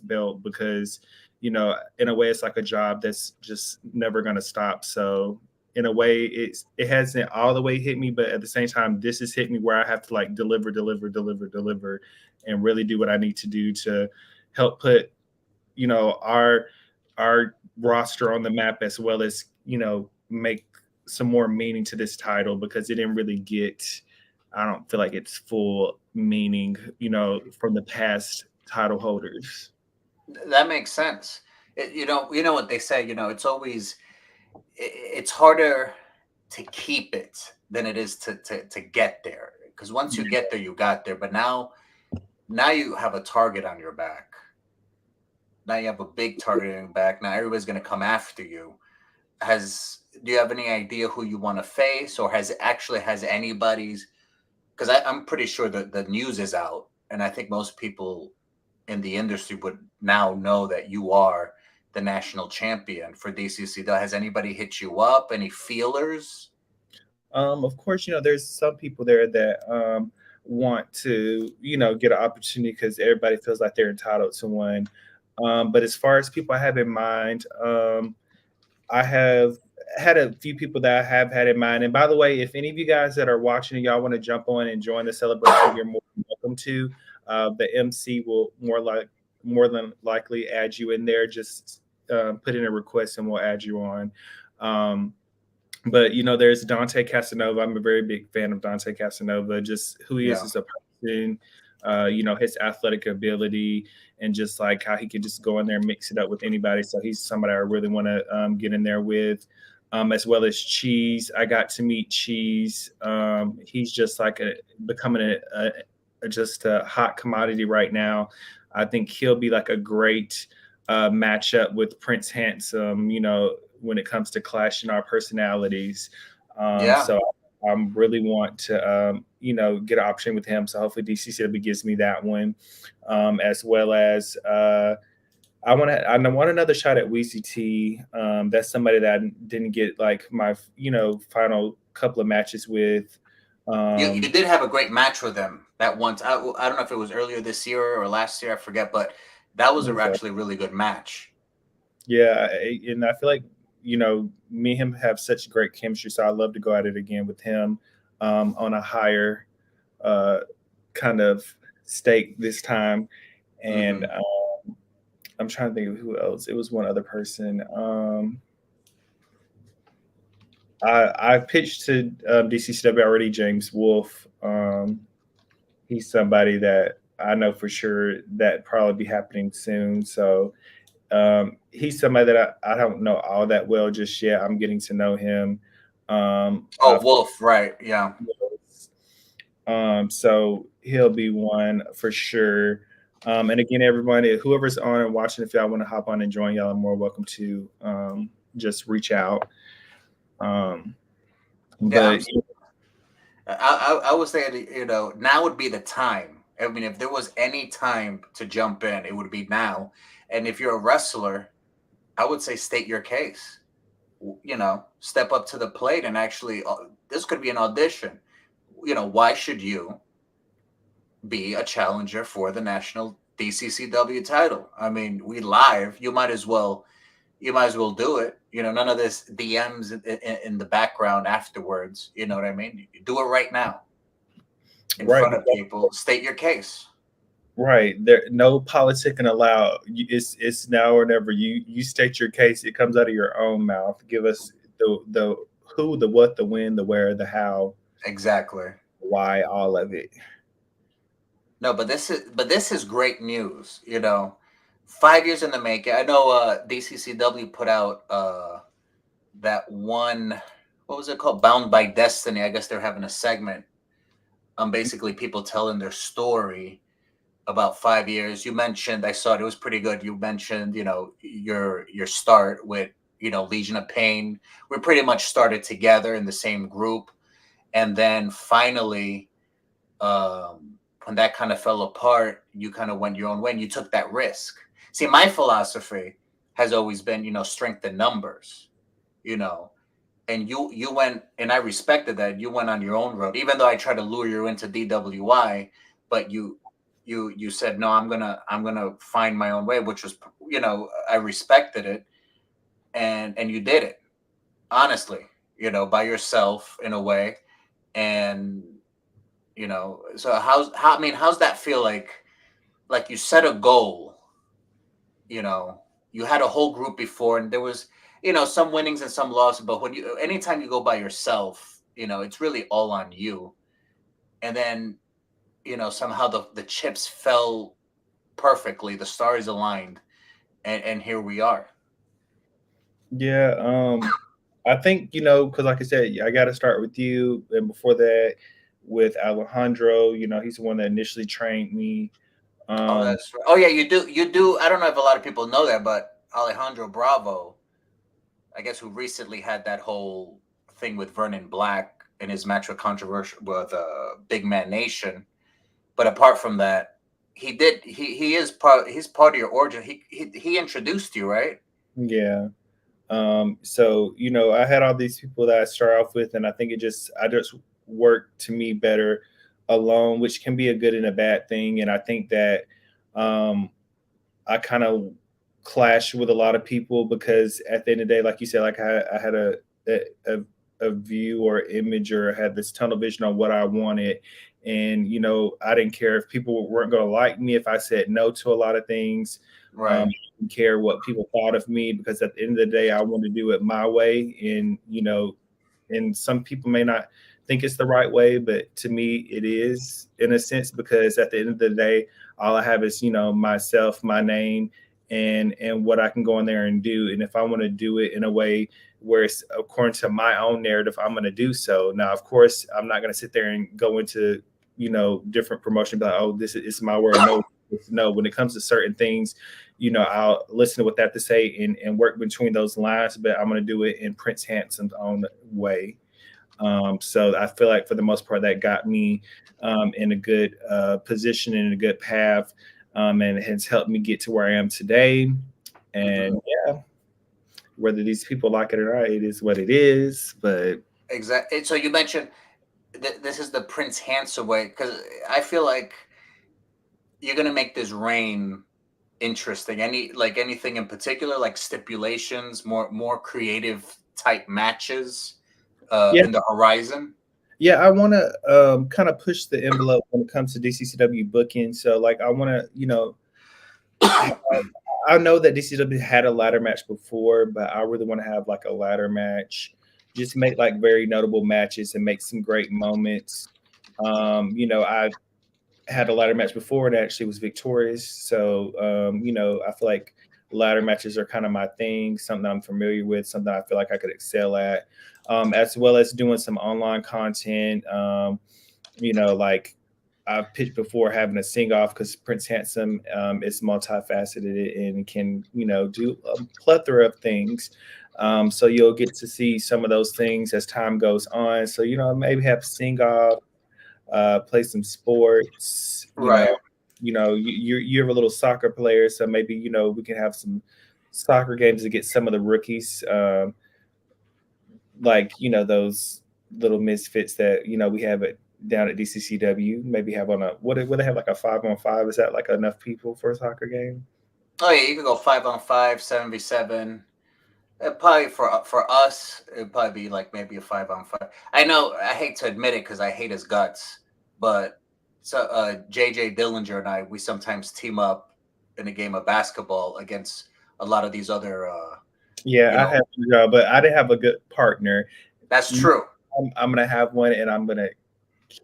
belt because, in a way, it's like a job that's just never going to stop. So in a way, it hasn't all the way hit me, but at the same time, this has hit me where I have to like deliver, deliver, deliver, deliver, and really do what I need to do to help put our roster on the map, as well as make some more meaning to this title, because it didn't really get, I don't feel like it's full meaning, from the past title holders. That makes sense. You know what they say. It's always it's harder to keep it than it is to get there. Because once you get there, you got there. But now you have a target on your back. Now you have a big target on your back. Now everybody's going to come after you. Has Do you have any idea who you want to face, or has anybody's? Because I'm pretty sure that the news is out, and I think most people in the industry would now know that you are the national champion for DCC. Has anybody hit you up? Any feelers? Of course, there's some people there that want to, get an opportunity because everybody feels like they're entitled to one. But as far as people I have in mind, I have had a few people that I have had in mind. And by the way, if any of you guys that are watching, y'all want to jump on and join the celebration, you're more than welcome to. The MC will more than likely add you in there. Just put in a request and we'll add you on. Um, but there's Dante Casanova. I'm a very big fan of Dante Casanova. Just who he is Yeah. as a person, his athletic ability, and just like how he can just go in there and mix it up with anybody. So he's somebody I really want to get in there with. As well as Cheese. I got to meet Cheese. He's just like becoming just a hot commodity right now. I think he'll be like a great matchup with Prince Handsome, when it comes to clashing our personalities. Yeah. So I really want to, get an option with him. So hopefully DCCW gives me that one, as well as I want another shot at Weezy T. That's somebody that I didn't get like my final couple of matches with. You Um, did have a great match with him that once. I don't know if it was earlier this year or last year. I forget, but that was okay. actually a really good match. Yeah, and I feel like me and him have such great chemistry, so I'd love to go at it again with him on a higher uh, kind of stake this time. And Hmm. I'm trying to think of who else. It was one other person. I pitched to DCCW already, James Wolf. He's somebody that I know for sure that probably be happening soon. So he's somebody that I don't know all that well just yet. I'm getting to know him. Oh, Of course, Wolf, right? Yeah. so he'll be one for sure. And again, everybody, whoever's on and watching, if y'all want to hop on and join, y'all are more welcome to just reach out. Um, Yeah. but I was saying, now would be the time. I mean, if there was any time to jump in, it would be now. And if you're a wrestler, I would say state your case. Step up to the plate and actually, this could be an audition. Why should you be a challenger for the national DCCW title? I mean, we live. You might as well do it. None of this DMs in the background afterwards. You know what I mean? Do it right now in right, front of people. State your case. right. There, no politicking allowed. It's now or never. You state your case. It comes out of your own mouth. Give us the who, the what, the when, the where, the how, Exactly. why, all of it. No, but this is great news. 5 years in the making. I know DCCW put out that one. What was it called? Bound by Destiny. I guess they're having a segment. Basically people telling their story about 5 years. You mentioned, I saw it was pretty good. You mentioned, your start with, Legion of Pain. We pretty much started together in the same group, and then finally, when that kind of fell apart, you kind of went your own way and you took that risk. See, my philosophy has always been, strength in numbers, you know, and you went, and I respected that you went on your own road, even though I tried to lure you into DWI, but you said no, I'm gonna find my own way, which was, I respected it, and you did it honestly, by yourself in a way. And so how's that feel like you set a goal, you know you had a whole group before, and there was, some winnings and some losses, but anytime you go by yourself, it's really all on you. And then, somehow the chips fell perfectly, the stars aligned, and here we are. Yeah, I think, because like I said, I got to start with you, and before that, with Alejandro. He's the one that initially trained me. Oh, Um, that's right. Oh yeah, you do. I don't know if a lot of people know that, but Alejandro Bravo, I guess, who recently had that whole thing with Vernon Black in his match with controversial with Big Man Nation. But apart from that, he's part of your origin. He introduced you, right? yeah. So I had all these people that I start off with, and I just work to me better alone, which can be a good and a bad thing. And I think that um, I kind of clash with a lot of people because at the end of the day, like you said, like I had a a view or image or had this tunnel vision on what I wanted. And I didn't care if people weren't going to like me if I said no to a lot of things. Right. I didn't care what people thought of me because at the end of the day, I want to do it my way. And some people may not think it's the right way, but to me, it is in a sense because at the end of the day, all I have is myself, my name, and what I can go in there and do. And if I want to do it in a way where it's according to my own narrative, I'm going to do so. Now, of course, I'm not going to sit there and go into different promotion, but like, oh, this is my word. No, no. When it comes to certain things, I'll listen to what they have to say and work between those lines. But I'm going to do it in Prince Hansom's own way. So I feel like for the most part that got me in a good position and a good path, and has helped me get to where I am today. Hmm. And yeah, whether these people like it or not, it is what it is. But Exactly. So you mentioned this is the Prince Handsome way, because I feel like you're gonna make this reign interesting. Anything in particular, like stipulations, more creative type matches yeah, in the horizon. yeah, I want to kind of push the envelope when it comes to DCCW booking. So like, I want to, I know that DCW had a ladder match before, but I really want to have like a ladder match. Just make like very notable matches and make some great moments. I had a ladder match before that actually was victorious. So, I feel like ladder matches are kind of my thing, something I'm familiar with, something I feel like I could excel at, as well as doing some online content. Like I've pitched before having a sing off because Prince Handsome is multifaceted and can, do a plethora of things. So you'll get to see some of those things as time goes on. So, maybe have sing off, play some sports. Right. You're a little soccer player, so maybe we can have some soccer games to get some of the rookies, like those little misfits that we have down at DCCW. Maybe have on a what would they have like a 5-on-5? Is that like enough people for a soccer game? Oh yeah, you could go 5-on-5, 7v7. Probably for us, it'd probably be like maybe a 5-on-5. I know I hate to admit it because I hate his guts, but so JJ Dillinger and I, we sometimes team up in a game of basketball against a lot of these other. You Yeah, I know, have, but I didn't have a good partner. that's true. I'm gonna have one, and I'm gonna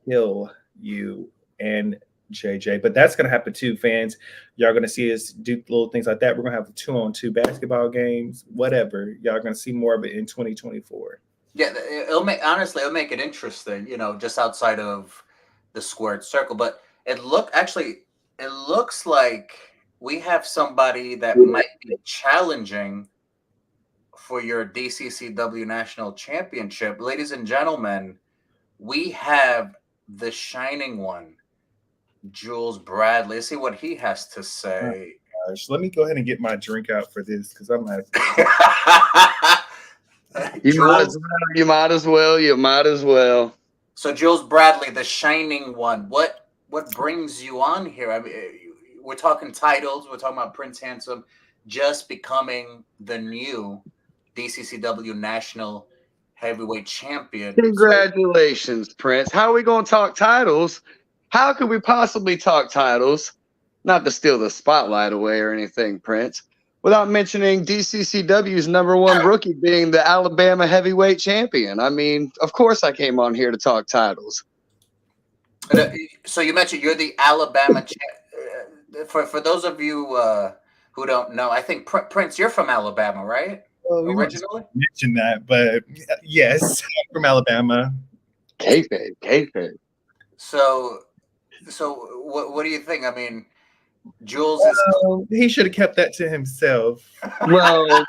kill you and JJ. But that's gonna happen too, fans. Y'all gonna see us do little things like that. We're gonna have 2-on-2 basketball games, whatever. Y'all gonna see more of it in 2024. Yeah, it'll make it interesting. Just outside of the squared circle, but it looks like we have somebody that might be challenging for your DCCW National Championship. Ladies and gentlemen, we have the Shining One, Jules Bradley. Let's see what he has to Oh say. my gosh, let me go ahead and get my drink out for this because I'm not. You might Jules, as well. You might as well. You might as well. so Jules Bradley, the Shining One. what brings you on here? I mean, we're talking titles. We're talking about Prince Handsome just becoming the new DCCW National Heavyweight Champion. Congratulations, Prince. How are we going to talk titles? How could we possibly talk titles? Not to steal the spotlight away or anything, Prince, without mentioning DCCW's #1 rookie being the Alabama heavyweight champion. I mean, of course I came on here to talk titles. So you mentioned you're the Alabama for those of you who don't know, I think Prince, you're from Alabama, right? Well, we Originally mentioned that, but yes, I'm from Alabama. Kayfabe. So what do you think? I mean, Jules is. He should have kept that to himself. Well,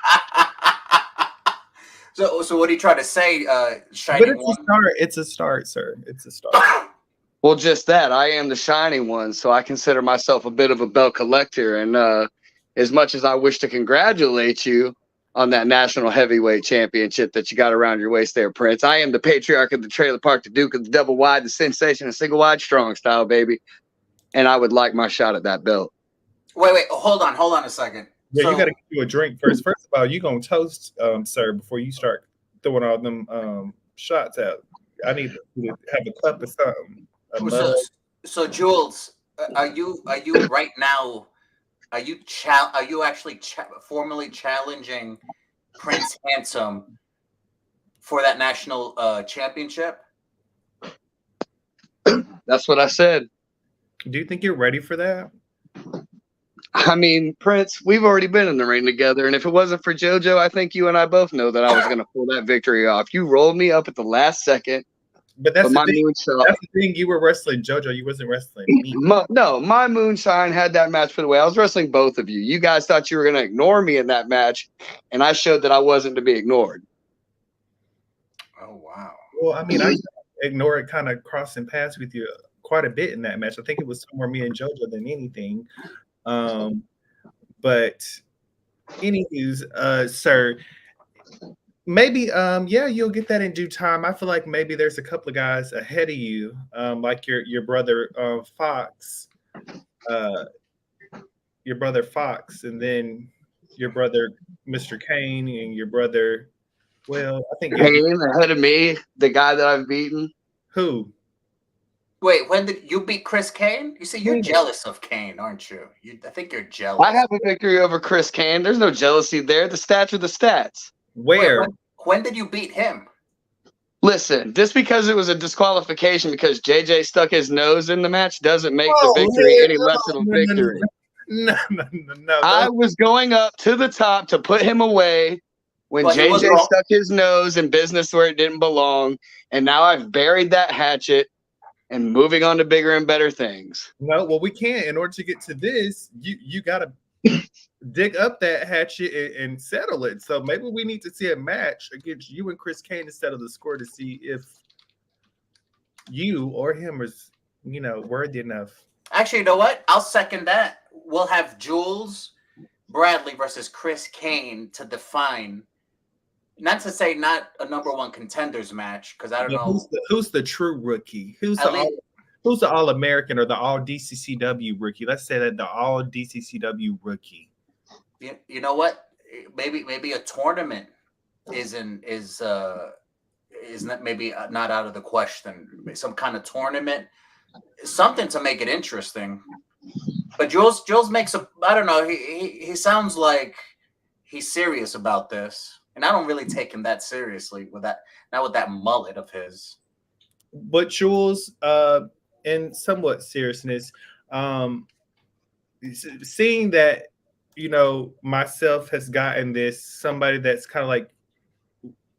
so what are you trying to say? But it's a start. It's a start, sir. It's a start. Well, just that. I am the shining one, so I consider myself a bit of a belt collector. And as much as I wish to congratulate you on that national heavyweight championship that you got around your waist there, Prince, I am the patriarch of the trailer park, the Duke of the double wide, the sensation, the single wide strong style, baby. And I would like my shot at that belt. Wait, hold on a second. Yeah, you got to get you a drink first. First of all, you gonna toast, sir, before you start throwing all them shots out. I need to have a cup or something. So Jules, are you right now? Are you actually formally challenging Prince Handsome for that national championship? That's what I said. Do you think you're ready for that? I mean, Prince, we've already been in the ring together, and if it wasn't for JoJo, I think you and I both know that I was going to pull that victory off. You rolled me up at the last second. But that's the thing. That's the thing. You were wrestling JoJo. You wasn't wrestling me. No, my moonshine had that match put away. I was wrestling both of you. You guys thought you were going to ignore me in that match, and I showed that I wasn't to be ignored. Oh, wow. Well, I mean, I ignored kind of crossing paths with you quite a bit in that match. I think it was more me and JoJo than anything. But anywho's, sir, maybe yeah, you'll get that in due time. I feel like maybe there's a couple of guys ahead of you, like your brother Fox, and then your brother Mr. Kane, and your brother. Well, I think Kane ahead of me, the guy that I've beaten. Who? Wait, when did you beat Chris Kane? You see, you're jealous of Kane, aren't you? I think you're jealous. I have a victory over Chris Kane. There's no jealousy there. The stats are the stats. Where? Wait, when did you beat him? Listen, just because it was a disqualification because JJ stuck his nose in the match doesn't make the victory any less of a victory. No. I was going up to the top to put him away when JJ stuck his nose in business where it didn't belong, and now I've buried that hatchet and moving on to bigger and better things. No, well, we can't. In order to get to this, you got to dig up that hatchet and settle it. So maybe we need to see a match against you and Chris Kane to settle the score to see if you or him is, worthy enough. Actually, you know what? I'll second that. We'll have Jules Bradley versus Chris Kane to define. Not to say not a #1 contenders match, because I don't know who's the true rookie. Who's the All-American or the All DCCW rookie? Let's say that the All DCCW rookie. You know what? Maybe a tournament is not maybe not out of the question. Some kind of tournament, something to make it interesting. But Jules makes I don't know. He sounds like he's serious about this. And I don't really take him that seriously not with that mullet of his. But Jules, in somewhat seriousness, seeing that, myself has gotten this, somebody that's kind of like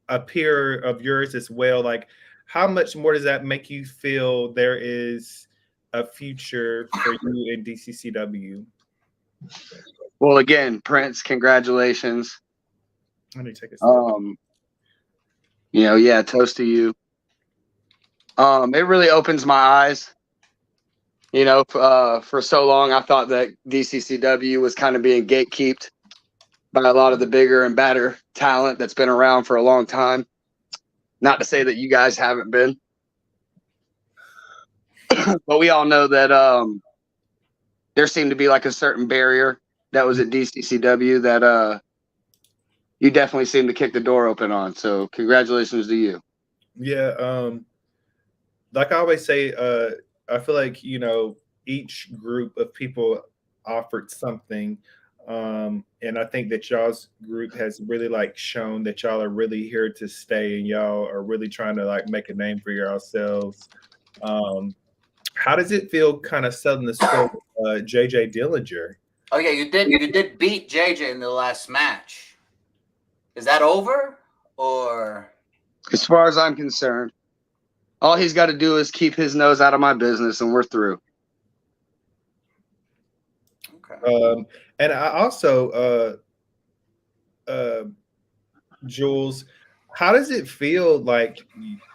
a peer of yours as well, like how much more does that make you feel there is a future for you in DCCW? Well, again, Prince, congratulations. Let me take a sip. Toast to you. It really opens my eyes. For so long, I thought that DCCW was kind of being gatekept by a lot of the bigger and better talent that's been around for a long time. Not to say that you guys haven't been. But we all know that there seemed to be like a certain barrier that was at DCCW that you definitely seemed to kick the door open on. So congratulations to you. Yeah, like I always say, I feel like each group of people offered something, and I think that y'all's group has really like shown that y'all are really here to stay, and y'all are really trying to like make a name for yourselves. Um, how does it feel, kind of selling the score with JJ Dillinger? Oh yeah, you did beat JJ in the last match. Is that over or? As far as I'm concerned, all he's got to do is keep his nose out of my business, and we're through. Okay. And I also, Jules, how does it feel like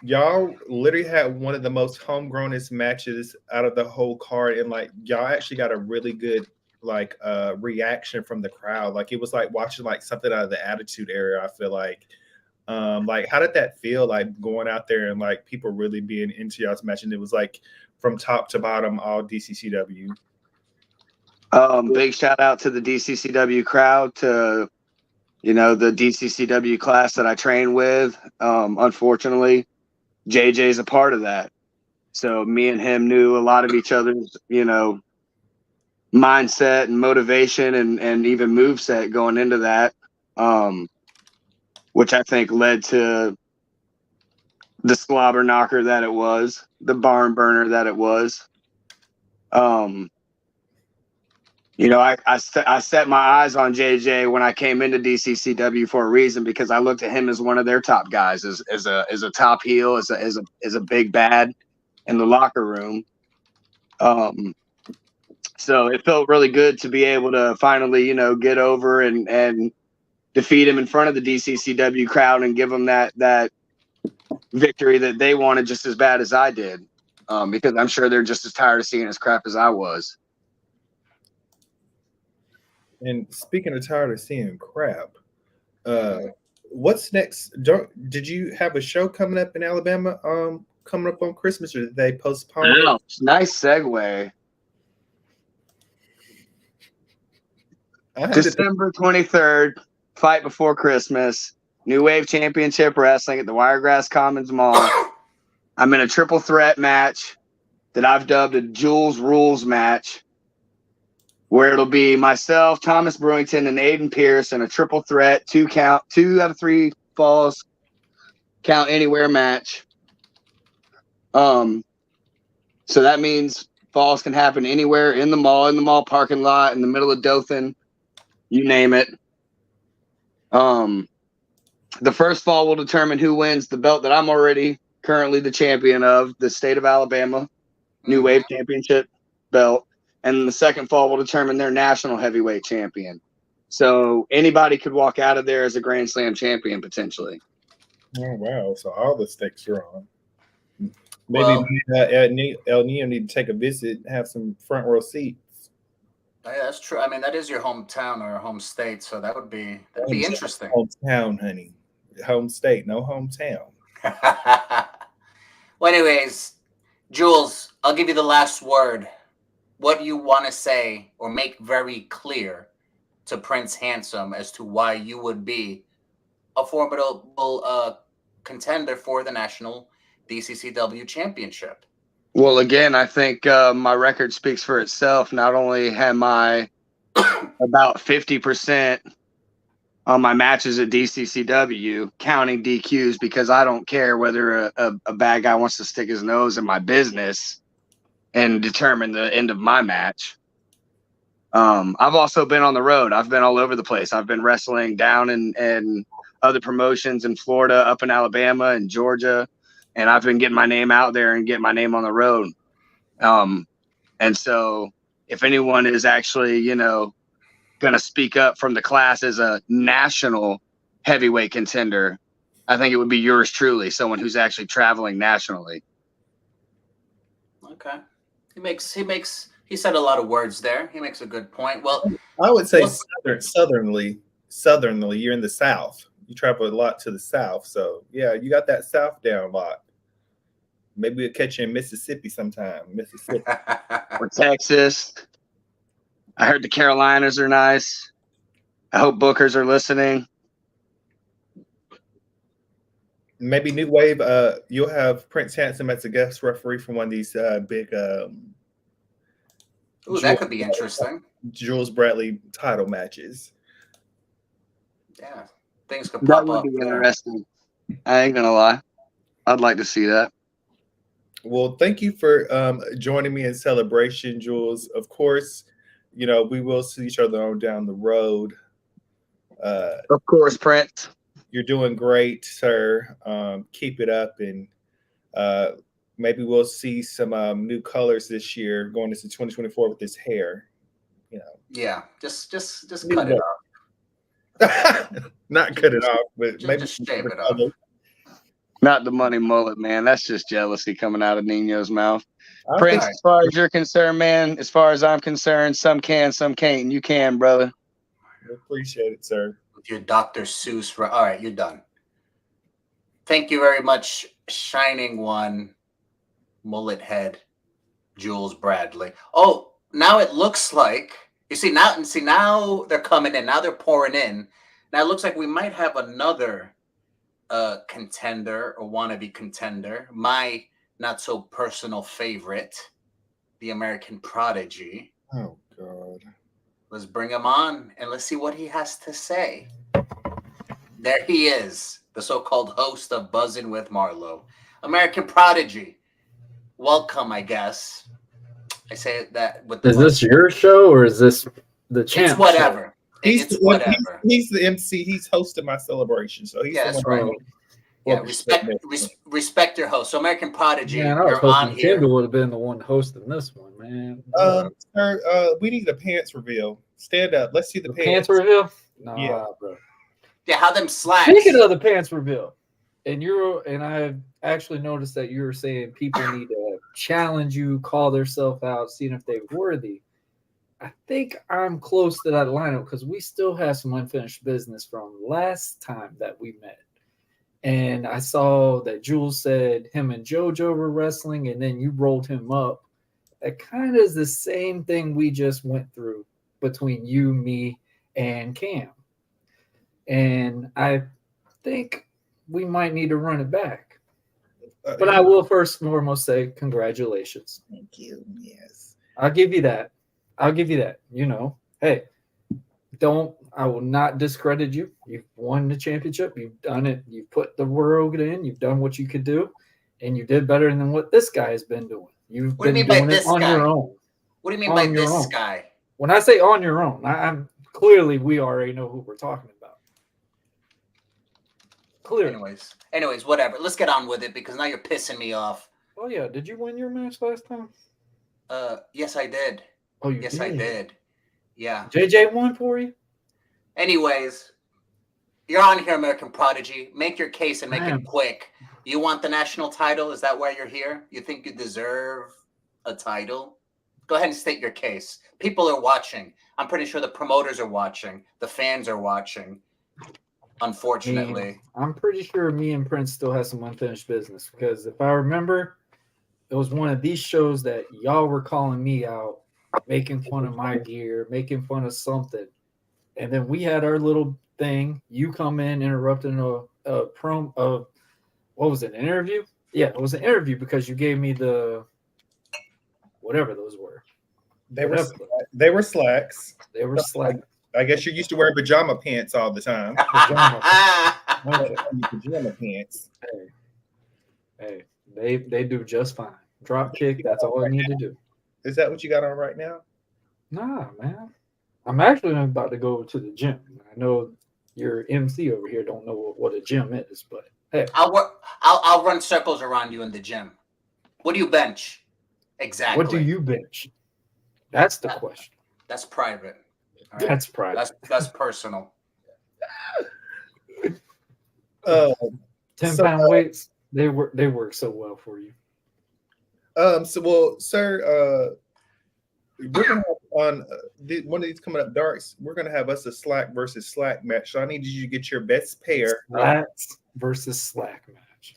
y'all literally had one of the most homegrownest matches out of the whole card, and like y'all actually got a really good like reaction from the crowd? Like it was like watching like something out of the Attitude Era. I feel like how did that feel, like going out there and like people really being into y'all's match, and it was like from top to bottom all DCCW? Big shout out to the DCCW crowd, to the DCCW class that I train with. Unfortunately, JJ's a part of that. So me and him knew a lot of each other's, mindset and motivation and even moveset going into that, which I think led to the slobber knocker that it was, the barn burner that it was. I set my eyes on JJ when I came into DCCW for a reason, because I looked at him as one of their top guys, as a top heel, as a big bad in the locker room. So it felt really good to be able to finally, get over and defeat him in front of the DCCW crowd and give them that victory that they wanted just as bad as I did, because I'm sure they're just as tired of seeing his crap as I was. And speaking of tired of seeing crap, what's next? Did you have a show coming up in Alabama coming up on Christmas, or did they postpone it? Nice segue. December 23rd, fight before Christmas, New Wave Championship Wrestling at the Wiregrass Commons Mall. I'm in a triple threat match that I've dubbed a Jules Rules match, where it'll be myself, Thomas Brewington, and Aiden Pierce in a triple threat, 2 out of 3 falls, count anywhere match. So that means falls can happen anywhere in the mall parking lot, in the middle of Dothan, you name it. The first fall will determine who wins the belt that I'm already currently the champion of, the state of Alabama New Wave Championship belt. And the second fall will determine their national heavyweight champion. So anybody could walk out of there as a Grand Slam champion potentially. Oh wow! So all the stakes are on. Maybe El Nino need to take a visit, have some front row seats. Yeah, that's true. I mean, that is your hometown or home state, so that'd be interesting. Hometown, honey. Home state, no hometown. Well, anyways, Jules, I'll give you the last word. What you want to say or make very clear to Prince Handsome as to why you would be a formidable contender for the national DCCW championship. Well, again, I think my record speaks for itself. Not only am I about 50% on my matches at DCCW, counting DQs, because I don't care whether a bad guy wants to stick his nose in my business and determine the end of my match. I've also been on the road. I've been all over the place. I've been wrestling down in other promotions in Florida, up in Alabama and Georgia, and I've been getting my name out there and getting my name on the road. And so if anyone is actually, going to speak up from the class as a national heavyweight contender, I think it would be yours truly, someone who's actually traveling nationally. Okay. He said a lot of words there. He makes a good point. Well, I would say southernly, you're in the South. You travel a lot to the South. So yeah, you got that South down a lot. Maybe we'll catch you in Mississippi sometime. Mississippi. Or Texas. I heard the Carolinas are nice. I hope Bookers are listening. Maybe New Wave. You'll have Prince Handsome as a guest referee for one of these big Ooh, that could be interesting. Jules Bradley title matches. Yeah, things could That pop would up be there. interesting. I ain't gonna lie. I'd like to see that. Well, thank you for joining me in celebration, Jules. Of course, you know, we will see each other on down the road. Of course, Prince. You're doing great, sir. Keep it up, and maybe we'll see some new colors this year going into 2024 with this hair. You know, Yeah, just New cut it look. off. Not cut it off, but Just, maybe just some shave other it off. color. Not the money mullet, man. That's just jealousy coming out of Nino's mouth. I Prince, think as far as you're concerned, man, as far as I'm concerned, some can, some can't. And you can, brother. I appreciate it, sir. With your Dr. Seuss. All right, you're done. Thank you very much, Shining One, mullet head, Jules Bradley. Oh, now it looks like now they're coming in. Now they're pouring in. Now it looks like we might have another contender or wannabe contender. My not so personal favorite, the American Prodigy. Oh God. Let's bring him on and let's see what he has to say. There he is, the so-called host of Buzzin' with Marlo. American Prodigy. Welcome, I guess. I say that with the Is this your show or is this the champ? It's whatever. It's whatever. He's the MC. He's hosting my celebration, so he's Yeah, the that's one right. who- Yeah, respect your host. So American Prodigy, Man, I was you're on hoping here. Kendall would have been the one hosting this one, man. Sir, we need a pants reveal. Stand up. Let's see the The pants. pants reveal? Nah, Yeah. bro. Yeah, how them slacks. Speaking of the pants reveal, and I've actually noticed that you were saying people need to challenge you, call themselves out, seeing if they're worthy. I think I'm close to that lineup because we still have some unfinished business from last time that we met. And I saw that Jules said him and JoJo were wrestling, and then you rolled him up. That kind of is the same thing we just went through between you, me, and Cam. And I think we might need to run it back. But I will first and foremost say congratulations. Thank you. Yes. I'll give you that. You know, hey, I will not discredit you. You've won the championship. You've done it. You've put the work in. You've done what you could do. And you did better than what this guy has been doing. You've What do you been mean by doing it this on guy? your own. What do you mean On by your this own. guy? When I say on your own, I'm clearly we already know who we're talking about. Clearly. Anyways, whatever. Let's get on with it because now you're pissing me off. Oh yeah, did you win your match last time? Yes, I did. Oh, you Yes, did. I did. Yeah. JJ won for you. Anyways, you're on here, American Prodigy. Make your case and make Man. it quick. You want the national title? Is that why you're here? You think you deserve a title? Go ahead and state your case. People are watching. I'm pretty sure the promoters are watching. The fans are watching. Unfortunately. I'm pretty sure me and Prince still have some unfinished business because if I remember, it was one of these shows that y'all were calling me out, making fun of my gear, making fun of something. And then we had our little thing. You come in interrupting what was it, an interview? Yeah, it was an interview because you gave me the whatever those were. They were Whatever. they were slacks. They were slack. I guess you're used to wearing pajama pants all the time. Pajama pants. Hey, they do just fine. Drop kick, that's all I need to do. Is that what you got on right now? Nah, man. I'm actually about to go to the gym. I know your MC over here don't know what a gym is, but hey. I'll run circles around you in the gym. What do you bench? Exactly. What do you bench? That's the question. That's private. All right? That's private. That's personal. 10-pound weights, they work so well for you. Sir, we're gonna have on one of these coming up darts. We're gonna have us a slack versus slack match. So I need you to get your best pair. Slacks versus slack match.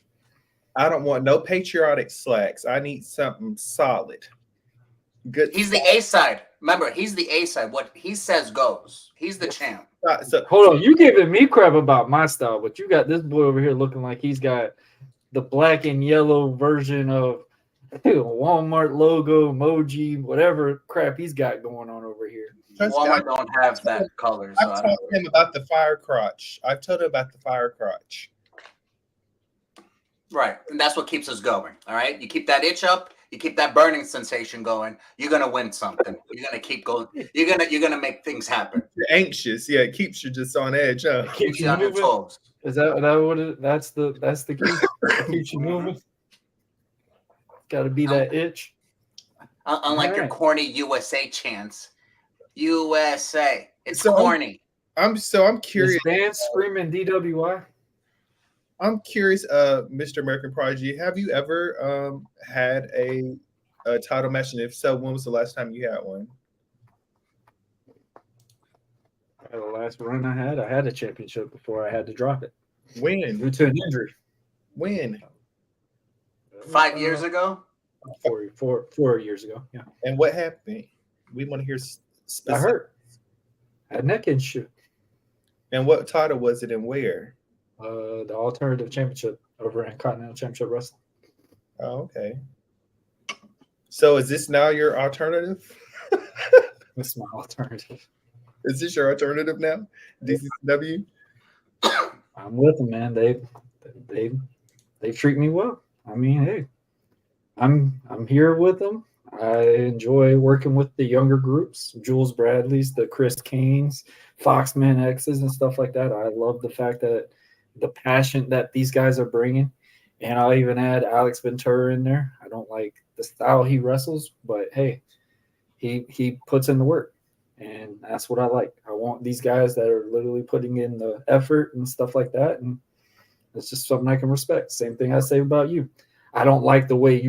I don't want no patriotic slacks. I need something solid. Good. He's the A side. Remember, he's the A side. What he says goes. He's the champ. So Hold on, you giving me crap about my style, but you got this boy over here looking like he's got the black and yellow version of a Walmart logo, emoji, whatever crap he's got going on over here. trust me, Walmart don't have that color. So I've I told don't him about the fire crotch. I've told him about the fire crotch. Right. And that's what keeps us going. All right. You keep that itch up, you keep that burning sensation going, you're gonna win something. You're gonna keep going, you're gonna make things happen. You're anxious. Yeah, it keeps you just on edge, huh? Keeps you on your toes. Is that what it? That's the key. Keeps you moving. Got to be that itch. Unlike your Alright. corny USA chants. USA. It's So- corny. I'm This curious. band screaming DWI. I'm curious, Mr. American Prodigy. Have you ever had a title match? And if so, when was the last time you had one? The last run I had a championship before I had to drop it When? due to an injury. When? 5 years ago. 4 years ago. Yeah, And what happened? We want to hear I specific. hurt. I had neck issue. And what title was it and where? The alternative championship over in Continental Championship Wrestling. Oh, okay. So is this now your alternative? That's my alternative. Is this your alternative now? DCW? I'm with them, man. They treat me well. I mean, hey, I'm here with them. I enjoy working with the younger groups, Jules Bradley's, the Chris Kane's, Foxman X's, and stuff like that. I love the fact that the passion that these guys are bringing, and I'll even add Alex Ventura in there. I don't like the style he wrestles, but hey, he puts in the work. And that's what I like. I want these guys that are literally putting in the effort and stuff like that. And it's just something I can respect. Same thing I say about you. I don't like the way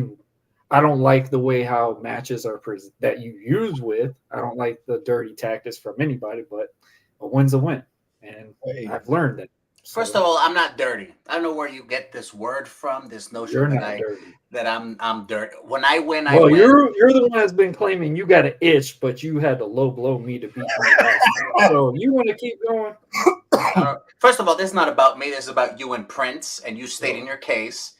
how matches are that you use with. I don't like the dirty tactics from anybody, but a win's a win. And Hey. I've learned that. First of all, I'm not dirty. I don't know where you get this word from, this you're notion not dirty. that I'm dirty. When I win, I Well, win. you're the one that's been claiming you got an itch, but you had to low blow me to beat me. So you want to keep going? First of all, this is not about me. This is about you and Prince, and you stating your case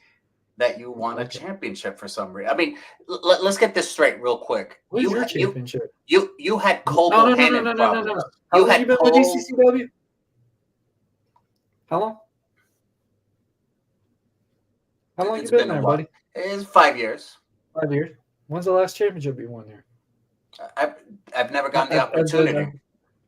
that you won a Okay. championship for some reason. I mean, let's get this straight real quick. Who's your You championship? you had Cole No. Bohannon problems. How You long had you been with Cole. DCCW? How long? How long It's you been been a there, while. buddy? It's 5 years. 5 years. When's the last championship you won there? I've never gotten the opportunity.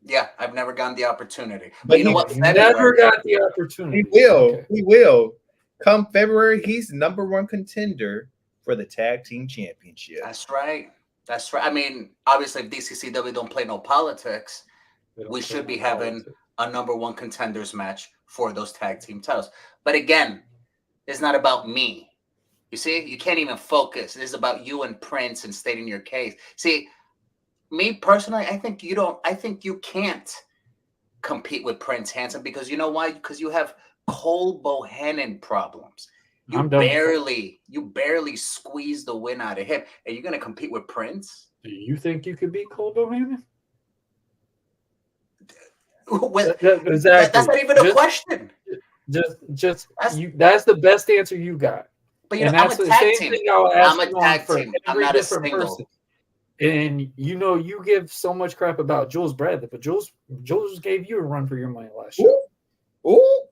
Yeah, I've never gotten the opportunity. But you know what? Never February, got the opportunity. He will. Okay. He will. Come February, he's number one contender for the tag team championship. That's right. That's right. I mean, obviously, if DCCW don't play no politics, They don't we play should be no having politics. a number one contenders match for those tag team titles. But again, it's not about me. You see, you can't even focus. It is about you and Prince and stating your case. See, me personally, I think you can't compete with Prince Hansen because you know why? Because you have Cole Bohannon problems. You I'm done with barely squeeze the win out of him, and you're gonna compete with Prince? Do you think you could beat Cole Bohannon? With, Exactly. that's not even a question. Just That's- that's the best answer you got. But you And know, I'm that's a the tag same team. thing I'll ask I'm a you on tag for team. I'm every not a different single. person. And you know, you give so much crap about Jules Bradley, but Jules gave you a run for your money last year. Ooh.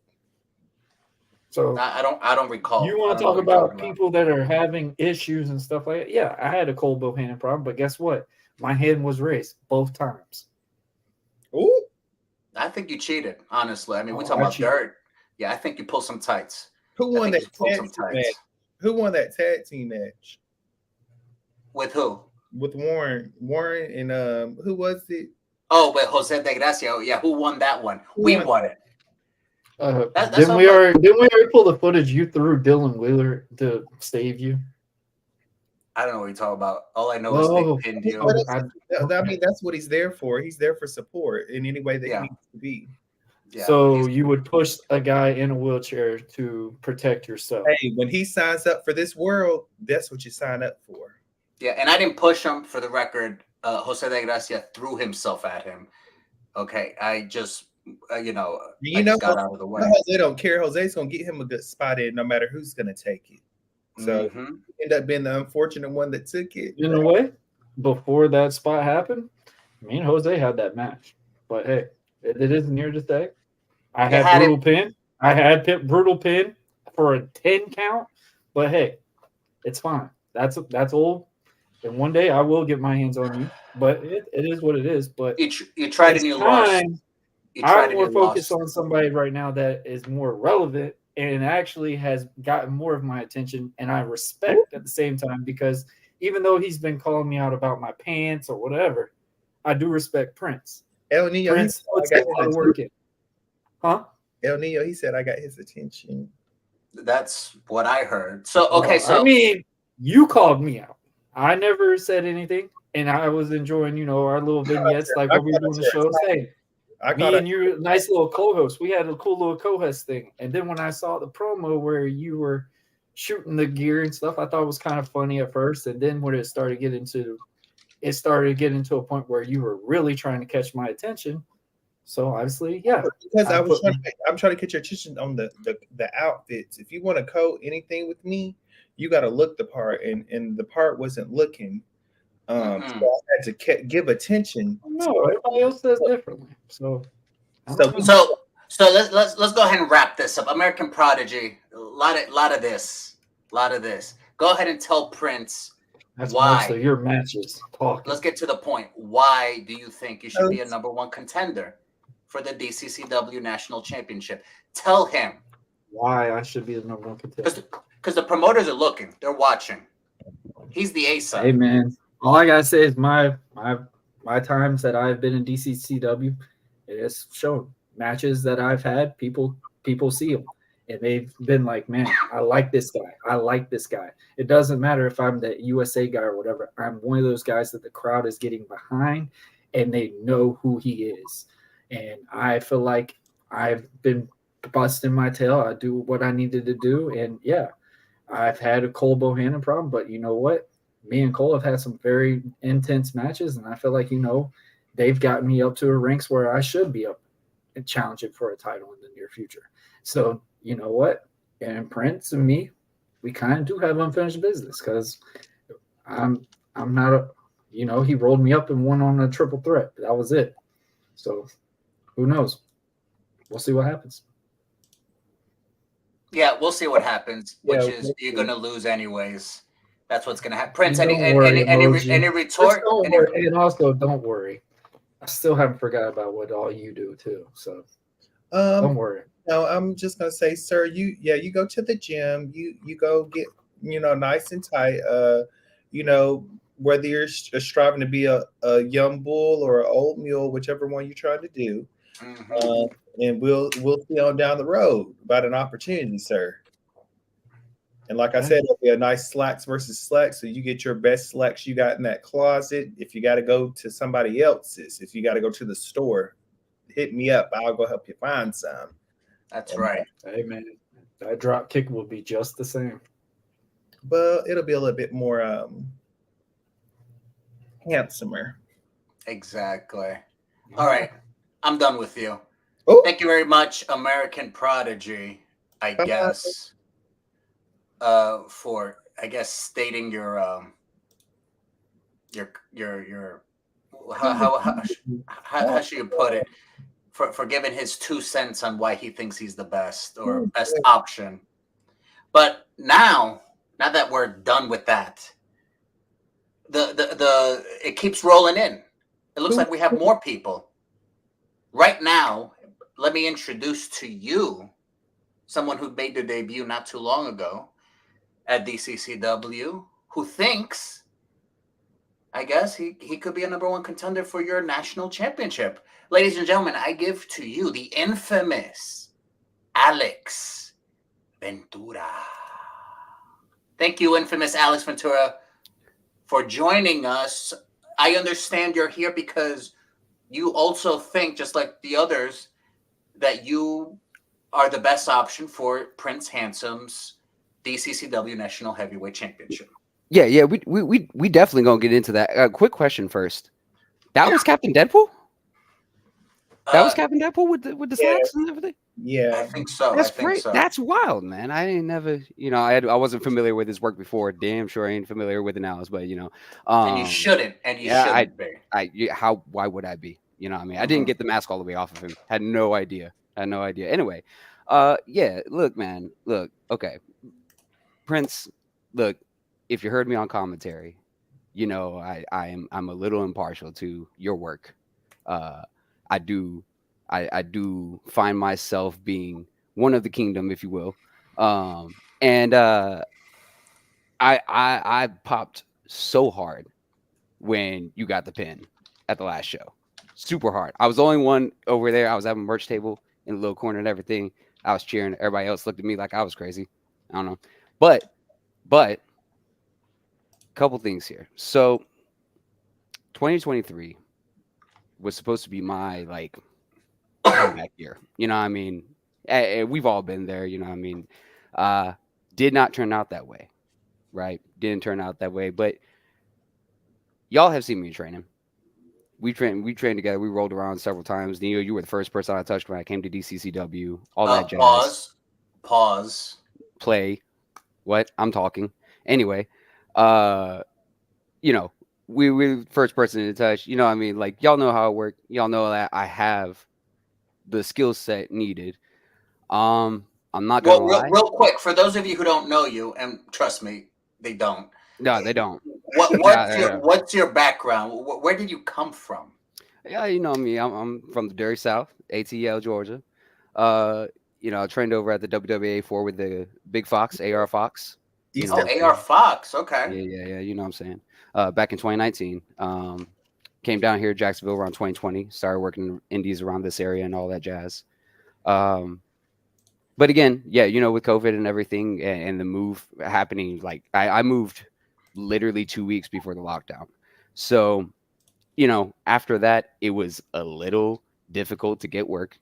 So I don't recall. you I want to don't know talk what you're about talking people that are having issues and stuff like that? Yeah, I had a Cole Bohannon problem, but guess what? My hand was raised both times. Ooh. I think you cheated, honestly. I mean, we're Oh, talking I about cheated. dirt. Yeah, I think you pulled some tights. Who I won think that you pulled tag some team tights. match? Who won that tag team match? With who? With Warren and who was it? Oh, with Jose de Gracia. Yeah, who won that one? Who We won? won it. That's Didn't what we I'm already pull the footage you threw Dylan Wheeler to save you? I don't know what you're talking about. All I know is Oh, they pinned you. But I- I mean, that's what he's there for. He's there for support in any way that Yeah. he needs to be. So he's- you would push a guy in a wheelchair to protect yourself. Hey, when he signs up for this world, that's what you sign up for. yeah, and I didn't push him for the record. Jose de Gracia threw himself at him. Okay, I just You I know, just got out of the way. Jose don't care. Jose's gonna get him a good spot in, no matter who's gonna take it. So Mhm. end up being the unfortunate one that took it. In a way, before that spot happened, me and Jose had that match. But hey, it is near this day. I You had had brutal pin. I had brutal pin for a 10 count. But hey, it's fine. That's old. And one day I will get my hands on you. But it is what it is. But You tried it's and you lost. time. You tried I'm and more you focused lost. on somebody right now that is more relevant and actually has gotten more of my attention, and I respect at the same time, because even though he's been calling me out about my pants or whatever, I do respect Prince. El Nino, Prince puts a lot of work in. Huh? El Nino, he said I got his attention. That's what I heard. So okay, so I mean, you called me out. I never said anything, and I was enjoying, our little vignettes like what we were doing the show. Hey, I caught me it. and you, nice little co-host. We had a cool little co-host thing. And then when I saw the promo where you were shooting the gear and stuff, I thought it was kind of funny at first. And then when it started getting to a point where you were really trying to catch my attention. So obviously, yeah. Because I'm trying to get your attention on the outfits. If you want to code anything with me, you got to look the part, and the part wasn't looking. So I had to give attention. No, everybody else says differently. So let's go ahead and wrap this up. American Prodigy, a lot of this. Go ahead and tell Prince that's why. most of your matches. Talking. Let's get to the point. Why do you think you should be a number one contender for the DCCW National Championship? Tell him why I should be the number one contender. Because the promoters are looking, they're watching. He's the A-side. Hey man, all I gotta say is my times that I've been in DCCW, it has shown matches that I've had. People see them, and they've been like, "Man, I like this guy. I like this guy." It doesn't matter if I'm the USA guy or whatever. I'm one of those guys that the crowd is getting behind, and they know who he is. And I feel like I've been busting my tail. I do what I needed to do, and yeah, I've had a Cole Bohannon problem, but you know what? Me and Cole have had some very intense matches, and I feel like, they've gotten me up to a ranks where I should be up and challenging for a title in the near future. So, you know what? And Prince and me, we kind of do have unfinished business, because I'm not he rolled me up and won on a triple threat. That was it. So who knows? We'll see what happens. Yeah, we'll see what happens, which Yeah, is you're going to lose anyways. That's what's going to happen. Prince, Don't any worry, retort? And also, don't worry. I still haven't forgot about what all you do too. So don't worry. No, I'm just gonna say, sir, you go to the gym, you go get nice and tight. Whether you're striving to be a young bull or an old mule, whichever one you're trying to do. And we'll see on down the road about an opportunity, sir. And like I said, it'll be a nice slacks versus slacks. So you get your best slacks you got in that closet. If you got to go to somebody else's, if you got to go to the store, hit me up. I'll go help you find some. That's right. Hey man, that drop kick will be just the same. But it'll be a little bit more handsomer. Exactly. All right. I'm done with you. Oh. Thank you very much, American Prodigy, I guess, for stating your how should you put it, for giving his 2 cents on why he thinks he's the best or best option. But now that we're done with that, the it keeps rolling in. It looks like we have more people. Right now, let me introduce to you someone who made their debut not too long ago at DCCW, who thinks, I guess, he could be a number one contender for your national championship. Ladies and gentlemen, I give to you the infamous Alex Ventura. Thank you, infamous Alex Ventura, for joining us. I understand you're here because you also think, just like the others, that you are the best option for Prince Handsome's DCCW National Heavyweight Championship. Yeah. We definitely gonna get into that. Quick question first. That was Captain Deadpool. That was Captain Deadpool with the Yeah. slacks and everything. Yeah. I think so. That's I think great. so. That's wild, man. I ain't never, I wasn't familiar with his work before. Damn sure I ain't familiar with it now, but and you shouldn't. And you shouldn't be. Why would I be? You know what I mean? I didn't get the mask all the way off of him. Had no idea. Anyway, yeah, look, man. Look, okay. Prince, look, if you heard me on commentary, I'm a little impartial to your work. I do find myself being one of the kingdom, if you will. And I popped so hard when you got the pin at the last show. Super hard. I was the only one over there. I was at a merch table in the little corner and everything. I was cheering. Everybody else looked at me like I was crazy. I don't know. But couple things here. So 2023 was supposed to be my comeback year. You know what I mean? We've all been there, you know what I mean? Did not turn out that way. Right? Didn't turn out that way. But y'all have seen me training. We trained together. We rolled around several times. Neo, you were the first person I touched when I came to DCCW. All that jazz. Pause. Play. What? I'm talking. Anyway, we were the first person to touch. You know what I mean? Like, y'all know how it worked. Y'all know that I have the skill set needed. I'm not gonna lie. Real quick, for those of you who don't know you, and trust me, they don't. No, they don't. What's your background? Where did you come from? Yeah, you know me. I'm from the dirty South, ATL, Georgia. I trained over at the WWA 4 with the Big Fox, AR Fox. AR Fox. Okay. Yeah. You know what I'm saying? Back in 2019, came down here to Jacksonville around 2020. Started working in indies around this area and all that jazz. But again, yeah, with COVID and everything and the move happening, like I moved literally 2 weeks before the lockdown. So, after that, it was a little difficult to get work.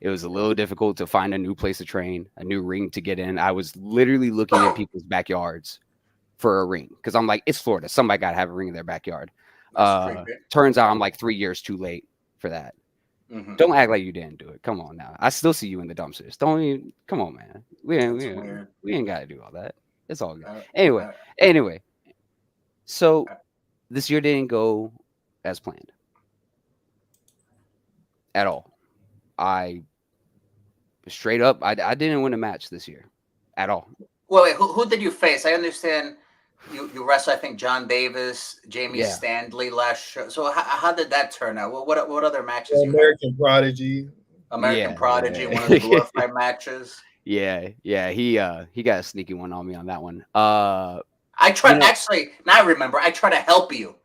It was a little difficult to find a new place to train, a new ring to get in. I was literally looking at people's backyards for a ring because I'm like, it's Florida. Somebody got to have a ring in their backyard. Turns out I'm like 3 years too late for that. Mm-hmm. Don't act like you didn't do it. Come on now. I still see you in the dumpsters. Come on, man. We ain't got to do all that. It's all good. Anyway. So this year didn't go as planned at all. I straight up, I didn't win a match this year at all. Well, wait, who did you face? I understand you wrestled, I think, John Davis, Jamie Stanley last show. So how did that turn out? What other matches? American Prodigy. One of the glorified matches. Yeah. He got a sneaky one on me on that one. I tried now I remember. I try to help you.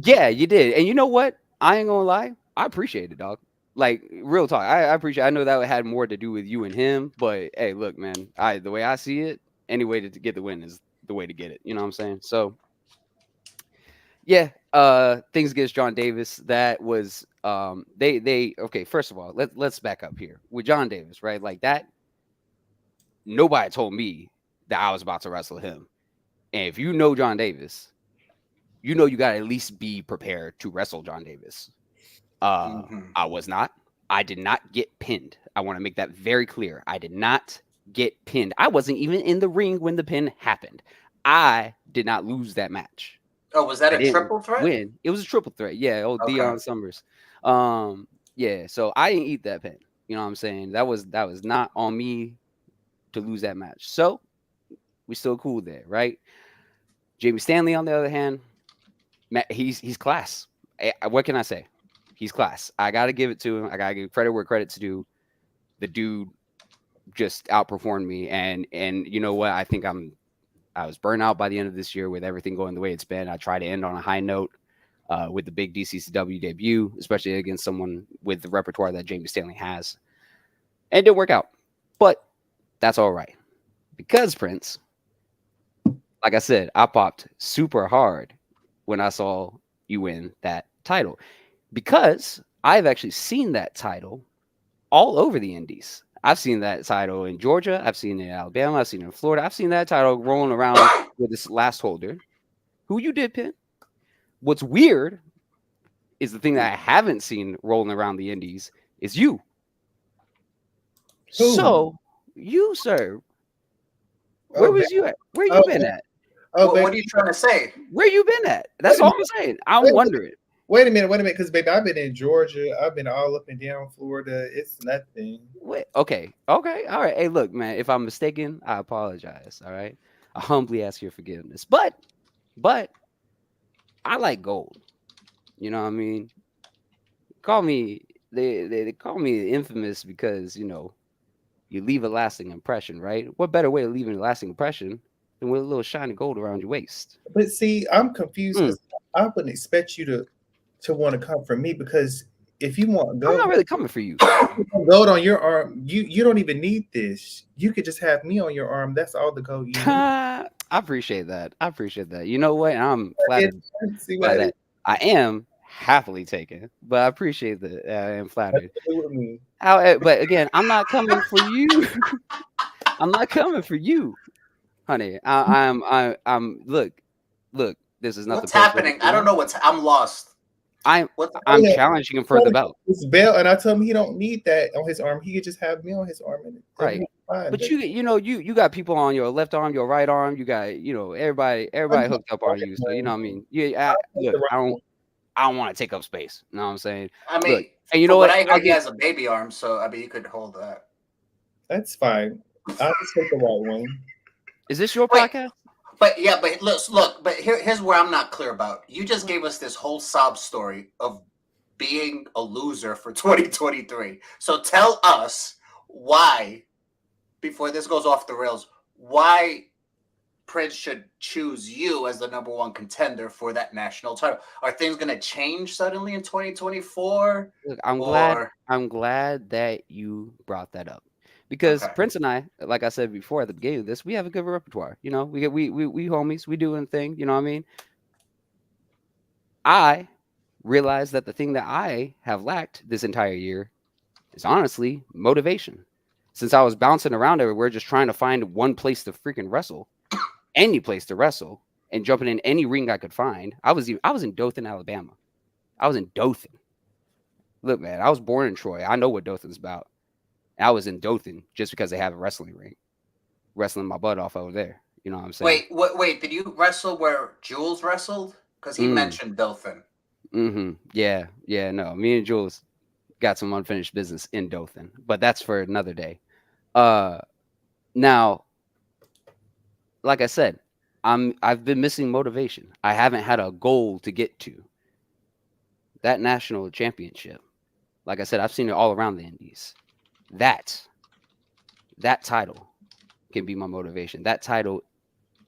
Yeah, you did. And you know what? I ain't gonna lie. I appreciate it, dog. Like, real talk. I appreciate. I know that had more to do with you and him, but hey, look, man. The way I see it, any way to get the win is the way to get it. You know what I'm saying? So, yeah. Things against John Davis. That was they. Okay, first of all, let's back up here with John Davis, right? Like that. Nobody told me that I was about to wrestle him. And if you know John Davis, you got to at least be prepared to wrestle John Davis. I was not. I did not get pinned. I want to make that very clear. I did not get pinned. I wasn't even in the ring when the pin happened. I did not lose that match. Oh, was that a triple threat? Win. It was a triple threat. Yeah. Okay. Deion Summers. Yeah. So I didn't eat that pin. You know what I'm saying? That was not on me to lose that match. So we still cool there, right? Jamie Stanley, on the other hand, he's class. What can I say? He's class. I got to give it to him. I got to give credit where credit's due. The dude just outperformed me. And you know what? I think I was burnt out by the end of this year with everything going the way it's been. I try to end on a high note with the big DCCW debut, especially against someone with the repertoire that Jamie Stanley has. And it didn't work out. But that's all right. Because, Prince, like I said, I popped super hard when I saw you win that title. Because I've actually seen that title all over the Indies. I've seen that title in Georgia. I've seen it in Alabama. I've seen it in Florida. I've seen that title rolling around with this last holder. Who you did, Pin? What's weird is the thing that I haven't seen rolling around the Indies is you. Who? So you, sir, where Oh, was you at? Where you oh, been at? Oh, What baby, are you trying to say? Where you been at? That's all I'm saying. I'm Wait. wondering. wait a minute, because baby, I've been in Georgia. I've been all up and down Florida. It's nothing. Wait, okay, all right. Hey, look, man, if I'm mistaken, I apologize. All right, I humbly ask your forgiveness. But I like gold. You know what I mean? Call me. They call me infamous because you leave a lasting impression, right? What better way to leave a lasting impression than with a little shiny gold around your waist? But see, I'm confused because I wouldn't expect you to want to come from me, because if you want I'm gold, not really coming for you. gold on your arm, you don't even need this. You could just have me on your arm. That's all the gold you need. I appreciate that. You know what? I'm flattered See by what that. I am happily taken, but I appreciate that. I am flattered. with me. But again, I'm not coming for you. I'm not coming for you, honey. I'm look. This is nothing. What's happening? I don't know I'm lost. I'm Yeah. challenging him for the belt. It's belt, and I told him he don't need that on his arm. He could just have me on his arm, and Right. fine, But you got people on your left arm, your right arm. You got everybody hooked up on you. So you know what I mean. Look, I don't want to take up space. You know what I'm saying? I mean, Look, and you know what? I heard he has a baby arm, so I mean, you could hold that. that's fine. I'll just take the right one. Is this your Wait. podcast? But yeah, but look, but here's where I'm not clear about. You just gave us this whole sob story of being a loser for 2023. So tell us why, before this goes off the rails, why Prince should choose you as the number one contender for that national title. Are things going to change suddenly in 2024? Look, I'm glad that you brought that up. Because Okay. Prince and I, like I said before at the beginning of this, we have a good repertoire. We homies, we doing thing. You know what I mean? I realized that the thing that I have lacked this entire year is honestly motivation. Since I was bouncing around everywhere, just trying to find one place to freaking wrestle, any place to wrestle, and jumping in any ring I could find. I was in Dothan, Alabama. I was in Dothan. Look, man, I was born in Troy. I know what Dothan's about. I was in Dothan just because they have a wrestling ring, wrestling my butt off over there. You know what I'm saying? Wait, did you wrestle where Jules wrestled? Because he mentioned Dothan. Mm-hmm. Yeah. No, me and Jules got some unfinished business in Dothan, but that's for another day. Now, like I said, I've been missing motivation. I haven't had a goal to get to. That national championship, like I said, I've seen it all around the Indies. That title can be my motivation. That title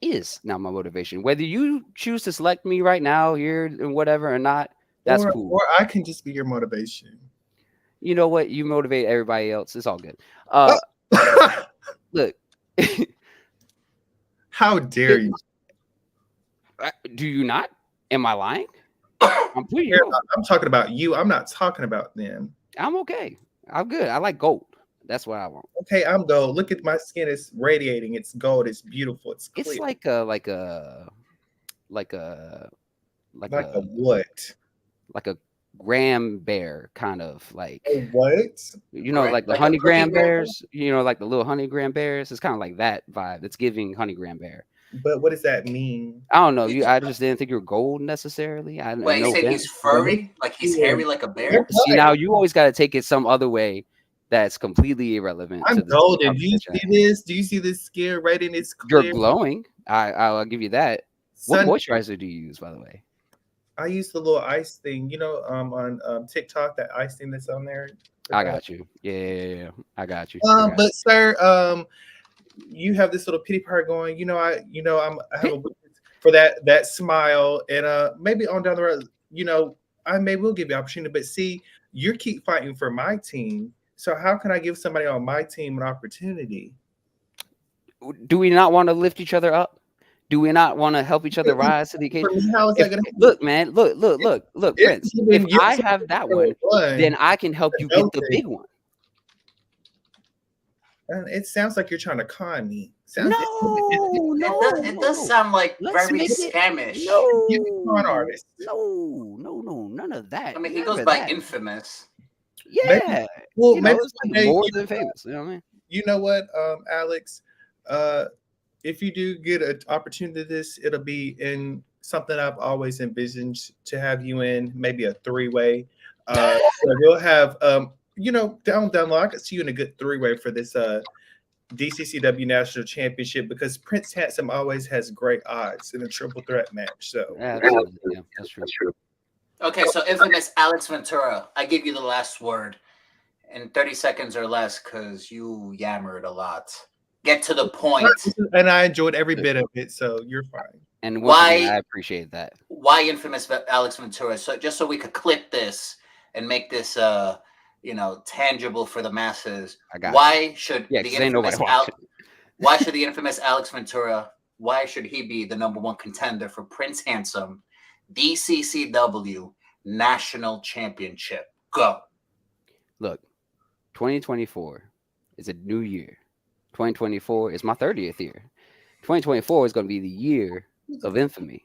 is now my motivation. Whether you choose to select me right now here and whatever or not, that's cool. Or I can just be your motivation. You know what? You motivate everybody else. It's all good. Look. How dare you? Do you not? Am I lying? I'm pretty I'm talking about you. I'm not talking about them. I'm okay. I'm good. I like gold. That's what I want. Okay, I'm gold. Look at my skin. It's radiating. It's gold. It's beautiful. It's clear. It's like a like a what? Like a graham bear kind of like A what? Like the like honey a graham cookie bear? bears, like the little honey graham bears. It's kind of like that vibe. It's giving honey graham bear. But what does that mean? I don't know. I just didn't think you were gold necessarily. Wait, you said he's furry? Like he's hairy like a bear? See, now you always got to take it some other way that's completely irrelevant. I'm to this golden. Do you conversation. see this? Do you see this skin rating? It's clear. You're glowing. I'll give you that. What moisturizer do you use, by the way? I use the little ice thing, on TikTok, that ice thing that's on there. I got you. Yeah. I got you. But sir, you have this little pity party going. I have a weakness for that smile, and maybe on down the road, I will give you opportunity. But see, you keep fighting for my team, so how can I give somebody on my team an opportunity? Do we not want to lift each other up? Do we not want to help each other rise to the occasion? For me, how is that going to look, man? Look, Prince. If I have that one, then I can help you get the big one. It sounds like you're trying to con me. No, Sounds It does sound like Let's very make it- scamish. con artist. No, none of that. I mean, he goes Never by that. Infamous. Yeah, Well, you know, maybe it's one like day, more than famous. You know what I mean? you know what, Alex? If you do get an opportunity to this, it'll be in something I've always envisioned to have you in, maybe a three-way. So we'll have, down the line, I could see you in a good three-way for this DCCW National Championship because Prince Handsome always has great odds in a triple threat match. So Absolutely, yeah, that's true. Okay, so Infamous Alex Ventura, I give you the last word in 30 seconds or less because you yammered a lot. Get to the point. And I enjoyed every bit of it, so you're fine. And once Why- again, I appreciate that. Why Infamous Alex Ventura? So just so we could clip this and make this tangible for the masses. I got Why should Yeah, the 'cause ain't nobody infamous watching. why should the infamous Alex Ventura, why should he be the number one contender for Prince Handsome DCCW National Championship? Go. Look, 2024 is a new year. 2024 is my 30th year. 2024 is going to be the year of infamy.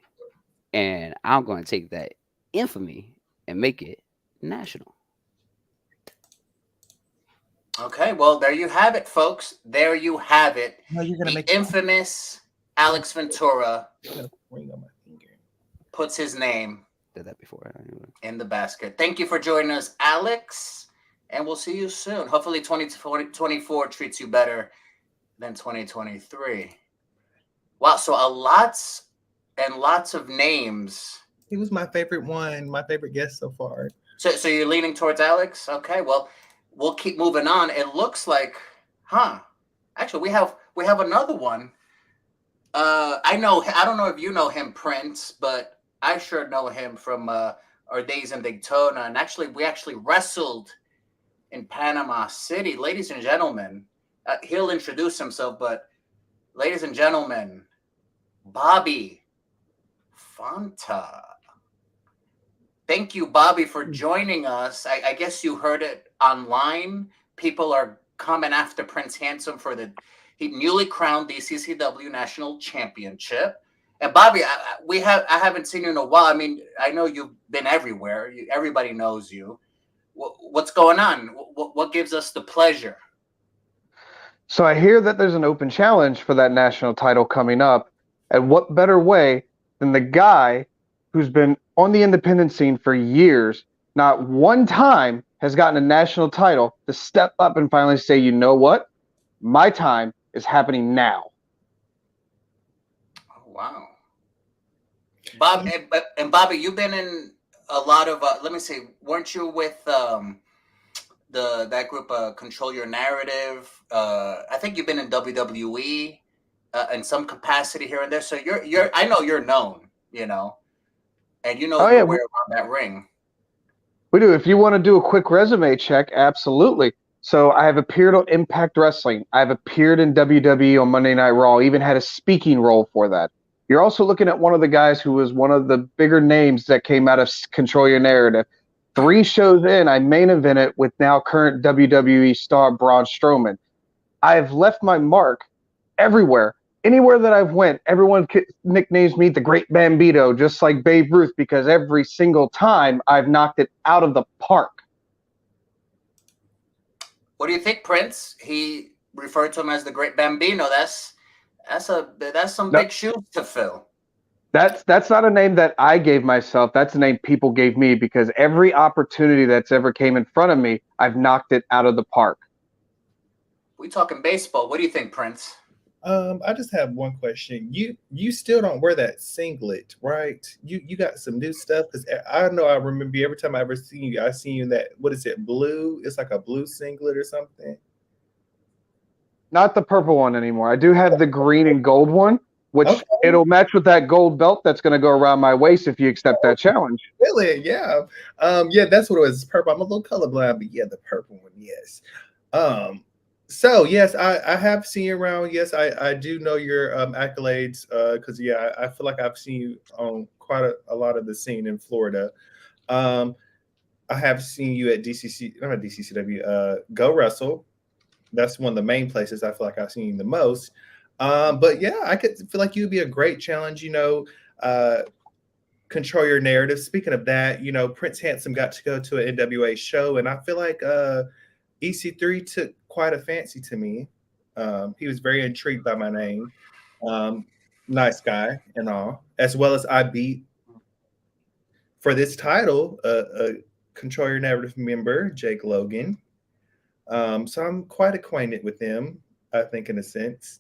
And I'm going to take that infamy and make it national. Okay, well, there you have it, folks. There you have it. No, you're gonna The make infamous Alex Ventura ring on my finger. puts his name Did that before. in the basket. Thank you for joining us, Alex, and we'll see you soon. Hopefully 2024 treats you better than 2023. Wow, so lots and lots of names. He was my favorite one, my favorite guest so far. So you're leaning towards Alex? Okay, well, we'll keep moving on. It looks like, actually we have another one. I don't know if you know him, Prince, but I sure know him from our days in Daytona. And actually, we wrestled in Panama City. Ladies and gentlemen, he'll introduce himself, but ladies and gentlemen, Bobby Fanta. Thank you, Bobby, for joining us. I guess you heard it online. People are coming after Prince Handsome for the newly crowned DCCW National Championship. And Bobby, I haven't seen you in a while. I mean, I know you've been everywhere. Everybody knows you. What's going on? What gives us the pleasure? So I hear that there's an open challenge for that national title coming up. And what better way than the guy who's been on the independent scene for years, not one time has gotten a national title, to step up and finally say, you know what? My time is happening now. Oh, wow. Bob and Bobby, you've been in a lot of let me see, weren't you with that group Control Your Narrative? I think you've been in WWE in some capacity here and there. So you're I know you're known, and you know Oh, yeah, where around that ring. We do. If you want to do a quick resume check, absolutely. So I have appeared on Impact Wrestling. I've appeared in WWE on Monday Night Raw, even had a speaking role for that. You're also looking at one of the guys who was one of the bigger names that came out of Control Your Narrative. 3 shows in, I main evented with now current WWE star Braun Strowman. I've left my mark everywhere. Anywhere that I've went, everyone nicknames me the Great Bambino, just like Babe Ruth, because every single time I've knocked it out of the park. What do you think, Prince? He referred to him as the Great Bambino. That's some big shoes to fill. That's not a name that I gave myself. That's a name people gave me, because every opportunity that's ever came in front of me, I've knocked it out of the park. We talking baseball. What do you think, Prince? I just have one question. You still don't wear that singlet, right? You got some new stuff, because I know I remember every time I ever seen you, I seen you in that, what is it, blue? It's like a blue singlet or something. Not the purple one anymore. I do have the green and gold one, which Okay. it'll match with that gold belt that's going to go around my waist if you accept that challenge. Really? Yeah. Yeah, that's what it was. Purple. I'm a little colorblind, but yeah, the purple one, yes. So yes, I have seen you around. Yes, I do know your accolades, because yeah, I feel like I've seen you on quite a lot of the scene in Florida. I have seen you at DCCW, Go Wrestle. that's one of the main places I feel like I've seen you the most. But yeah, I could feel like you'd be a great challenge. Control your narrative. Speaking of that, Prince Handsome got to go to an NWA show, and I feel like EC3 took quite a fancy to me. He was very intrigued by my name. Nice guy and all, as well as I beat for this title Control Your Narrative member, Jake Logan. So I'm quite acquainted with him, I think, in a sense.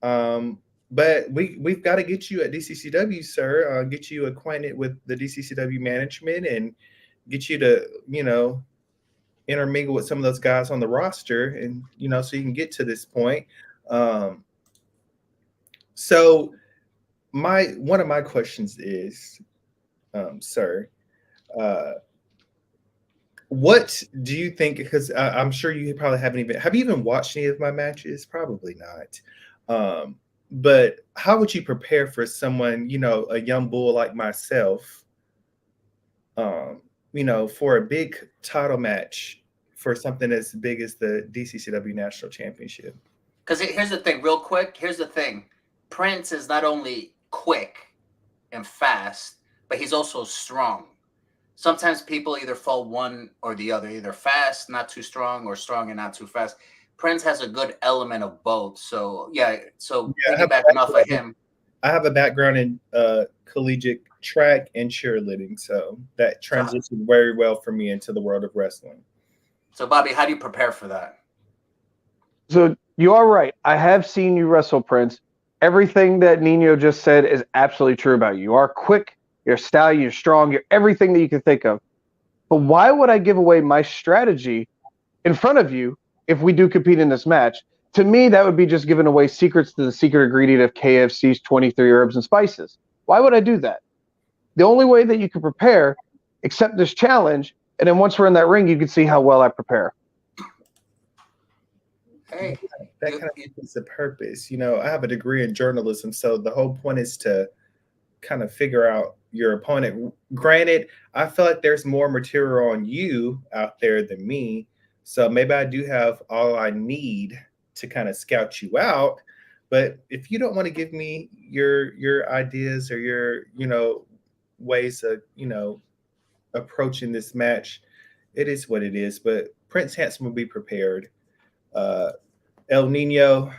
But we've got to get you at DCCW, sir. Get you acquainted with the DCCW management and get you to, intermingle with some of those guys on the roster, and so you can get to this point. So one of my questions is, sir, what do you think? Because I'm sure you probably have you even watched any of my matches? Probably not. But how would you prepare for someone, a young bull like myself, for a big title match for something as big as the DCCW National Championship? Because here's the thing, real quick. Here's the thing. Prince is not only quick and fast, but he's also strong. Sometimes people either fall one or the other, either fast, not too strong, or strong and not too fast. Prince has a good element of both. So, piggybacking off of him. I have a background in collegiate track and cheerleading, so that transitioned very well for me into the world of wrestling. So, Bobby, how do you prepare for that? So, you are right. I have seen you wrestle, Prince. Everything that Nino just said is absolutely true about you. You are quick, you're stallion, you're strong, you're everything that you can think of. But why would I give away my strategy in front of you if we do compete in this match? To me, that would be just giving away secrets to the secret ingredient of KFC's 23 herbs and spices. Why would I do that? The only way that you can prepare, accept this challenge, and then once we're in that ring, you can see how well I prepare. Hey, that kind of is the purpose. I have a degree in journalism, so the whole point is to kind of figure out your opponent. Granted, I feel like there's more material on you out there than me, so maybe I do have all I need to kind of scout you out. But if you don't want to give me your ideas or your ways of approaching this match, it is what it is. But Prince Handsome will be prepared. El Nino,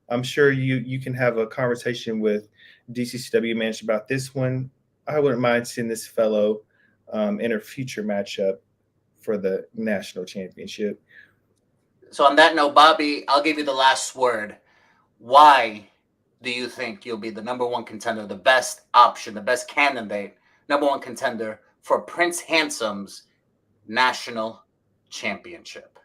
I'm sure you can have a conversation with DCCW management about this one. I wouldn't mind seeing this fellow in a future matchup for the national championship. So on that note, Bobby, I'll give you the last word. Why do you think you'll be the number one contender, the best option, the best candidate, number one contender for Prince Handsome's national championship?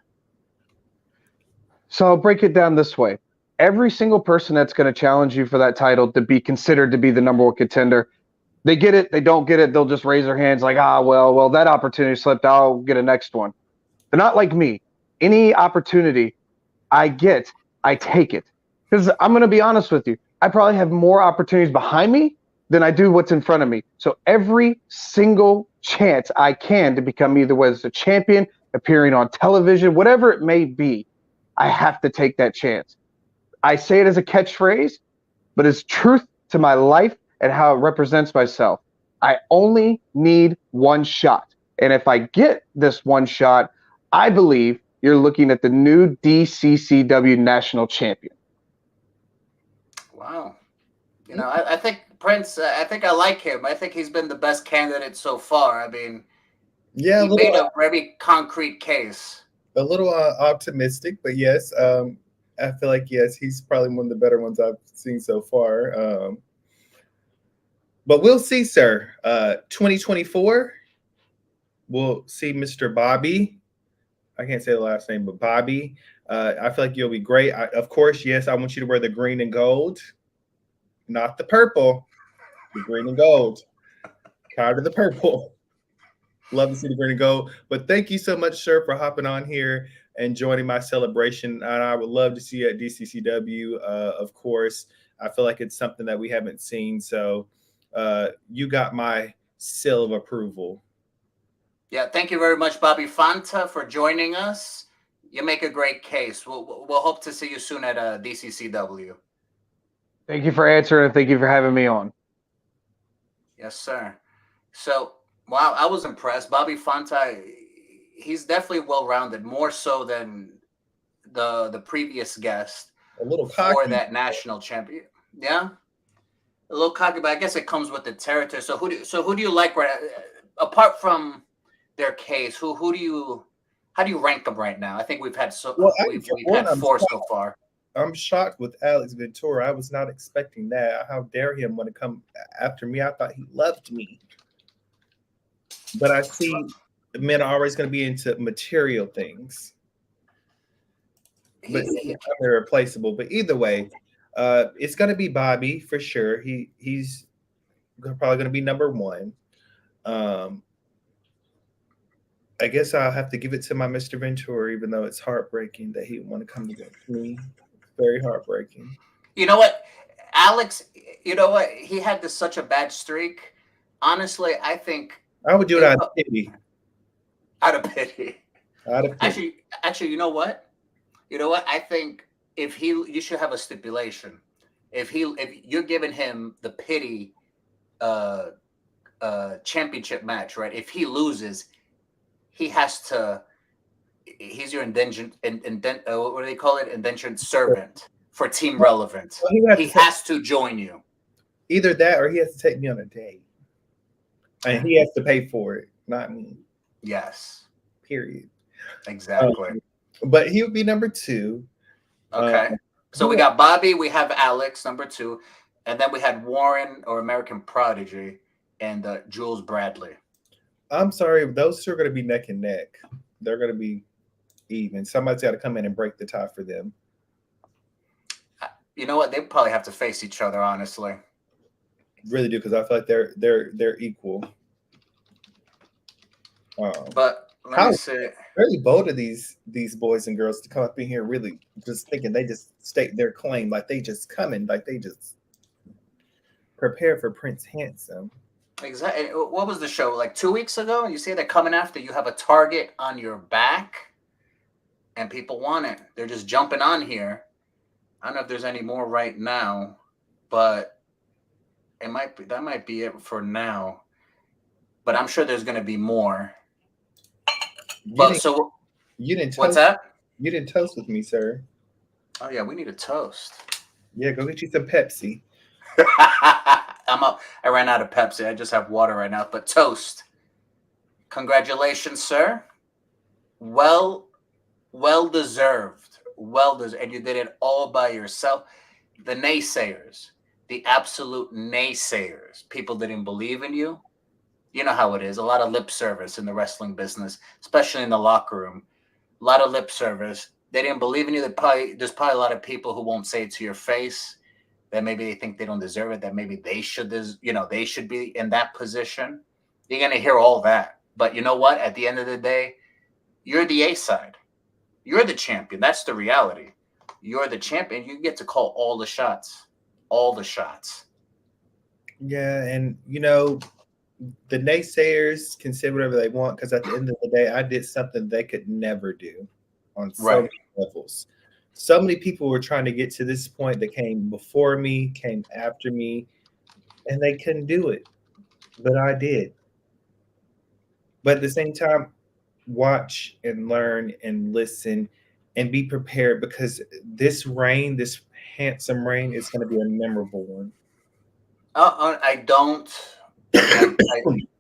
So I'll break it down this way. Every single person that's going to challenge you for that title to be considered to be the number one contender, they get it, they don't get it, they'll just raise their hands like, well, that opportunity slipped, I'll get a next one. They're not like me. Any opportunity I get, I take it. Because I'm going to be honest with you, I probably have more opportunities behind me than I do what's in front of me. So every single chance I can to become either whether it's a champion, appearing on television, whatever it may be, I have to take that chance. I say it as a catchphrase, but it's truth to my life and how it represents myself. I only need one shot. And if I get this one shot, I believe you're looking at the new DCCW national champion. Wow. I think Prince, I think I like him. I think he's been the best candidate so far. I mean, yeah, he made a very concrete case. A little optimistic, but yes, I feel like, yes, he's probably one of the better ones I've seen so far. But we'll see, sir. 2024, we'll see Mr. Bobby. I can't say the last name, but Bobby. I feel like you'll be great. Of course, yes, I want you to wear the green and gold, not the purple, the green and gold. Tired of the purple. Love to see the green and gold. But thank you so much, sir, for hopping on here and joining my celebration. And I would love to see you at DCCW, of course. I feel like it's something that we haven't seen. So you got my seal of approval. Yeah, thank you very much, Bobby Fanta, for joining us. You make a great case. We'll hope to see you soon at DCCW. Thank you for answering and thank you for having me on. Yes, sir. So, wow, I was impressed. Bobby Fonte, he's definitely well-rounded, more so than the previous guest A little for cocky. that national champion. Yeah, a little cocky, but I guess it comes with the territory. So who do you like right apart from their case? Who do you how do you rank them right now? I think we've had Well, we've had four so far. I'm shocked with Alex Ventura. I was not expecting that. How dare him want to come after me? I thought he loved me. But I see men are always going to be into material things. But they're irreplaceable. But either way, it's going to be Bobby for sure. He's probably going to be number one. I guess I'll have to give it to my Mr. Ventura, even though it's heartbreaking that he would want to come against me. Very heartbreaking. You know what, Alex? You know what? He had such a bad streak. Honestly, I think I would do it out of pity. Out of pity. Out of pity. Actually, you know what? You know what? I think you should have a stipulation. If you're giving him the pity championship match, right? If he loses, he's your indentured what do they call it? Indentured servant for Team Relevant. Well, he has to join you. Either that or he has to take me on a date. And he has to pay for it, not me. Yes. Period. Exactly. But he would be number two. Okay. So we got Bobby, we have Alex, number two, and then we had Warren or American Prodigy and Jules Bradley. I'm sorry, those two are going to be neck and neck. They're going to be even. Somebody's got to come in and break the tie for them. You know what? They probably have to face each other, honestly. Really do, because I feel like they're equal. But let me see. Really bold of these boys and girls to come up in here really just thinking they just state their claim, like they just coming, like they just prepare for Prince Handsome. Exactly. What was the show, like 2 weeks ago? You say they're coming after you, have a target on your back, and people want it. They're just jumping on here. I don't know if there's any more right now, but that might be it for now. But I'm sure there's going to be more. But so you didn't. What's that? You didn't toast with me, sir. Oh yeah, we need a toast. Yeah, go get you some Pepsi. I ran out of Pepsi. I just have water right now. But toast. Congratulations, sir. Well deserved. Well deserved. And you did it all by yourself. The naysayers, the absolute naysayers, people didn't believe in you. You know how it is. A lot of lip service in the wrestling business, especially in the locker room. A lot of lip service. They didn't believe in you. There's probably a lot of people who won't say it to your face, that maybe they think they don't deserve it, that maybe they should, they should be in that position. You're going to hear all that. But you know what? At the end of the day, you're the A side. You're the champion. That's the reality. You're the champion. You get to call all the shots. All the shots. Yeah, and the naysayers can say whatever they want, because at the end of the day, I did something they could never do on so many levels. So many people were trying to get to this point that came before me, came after me, and they couldn't do it. But I did. But at the same time, watch and learn and listen and be prepared, because this reign, this handsome reign, is going to be a memorable one. I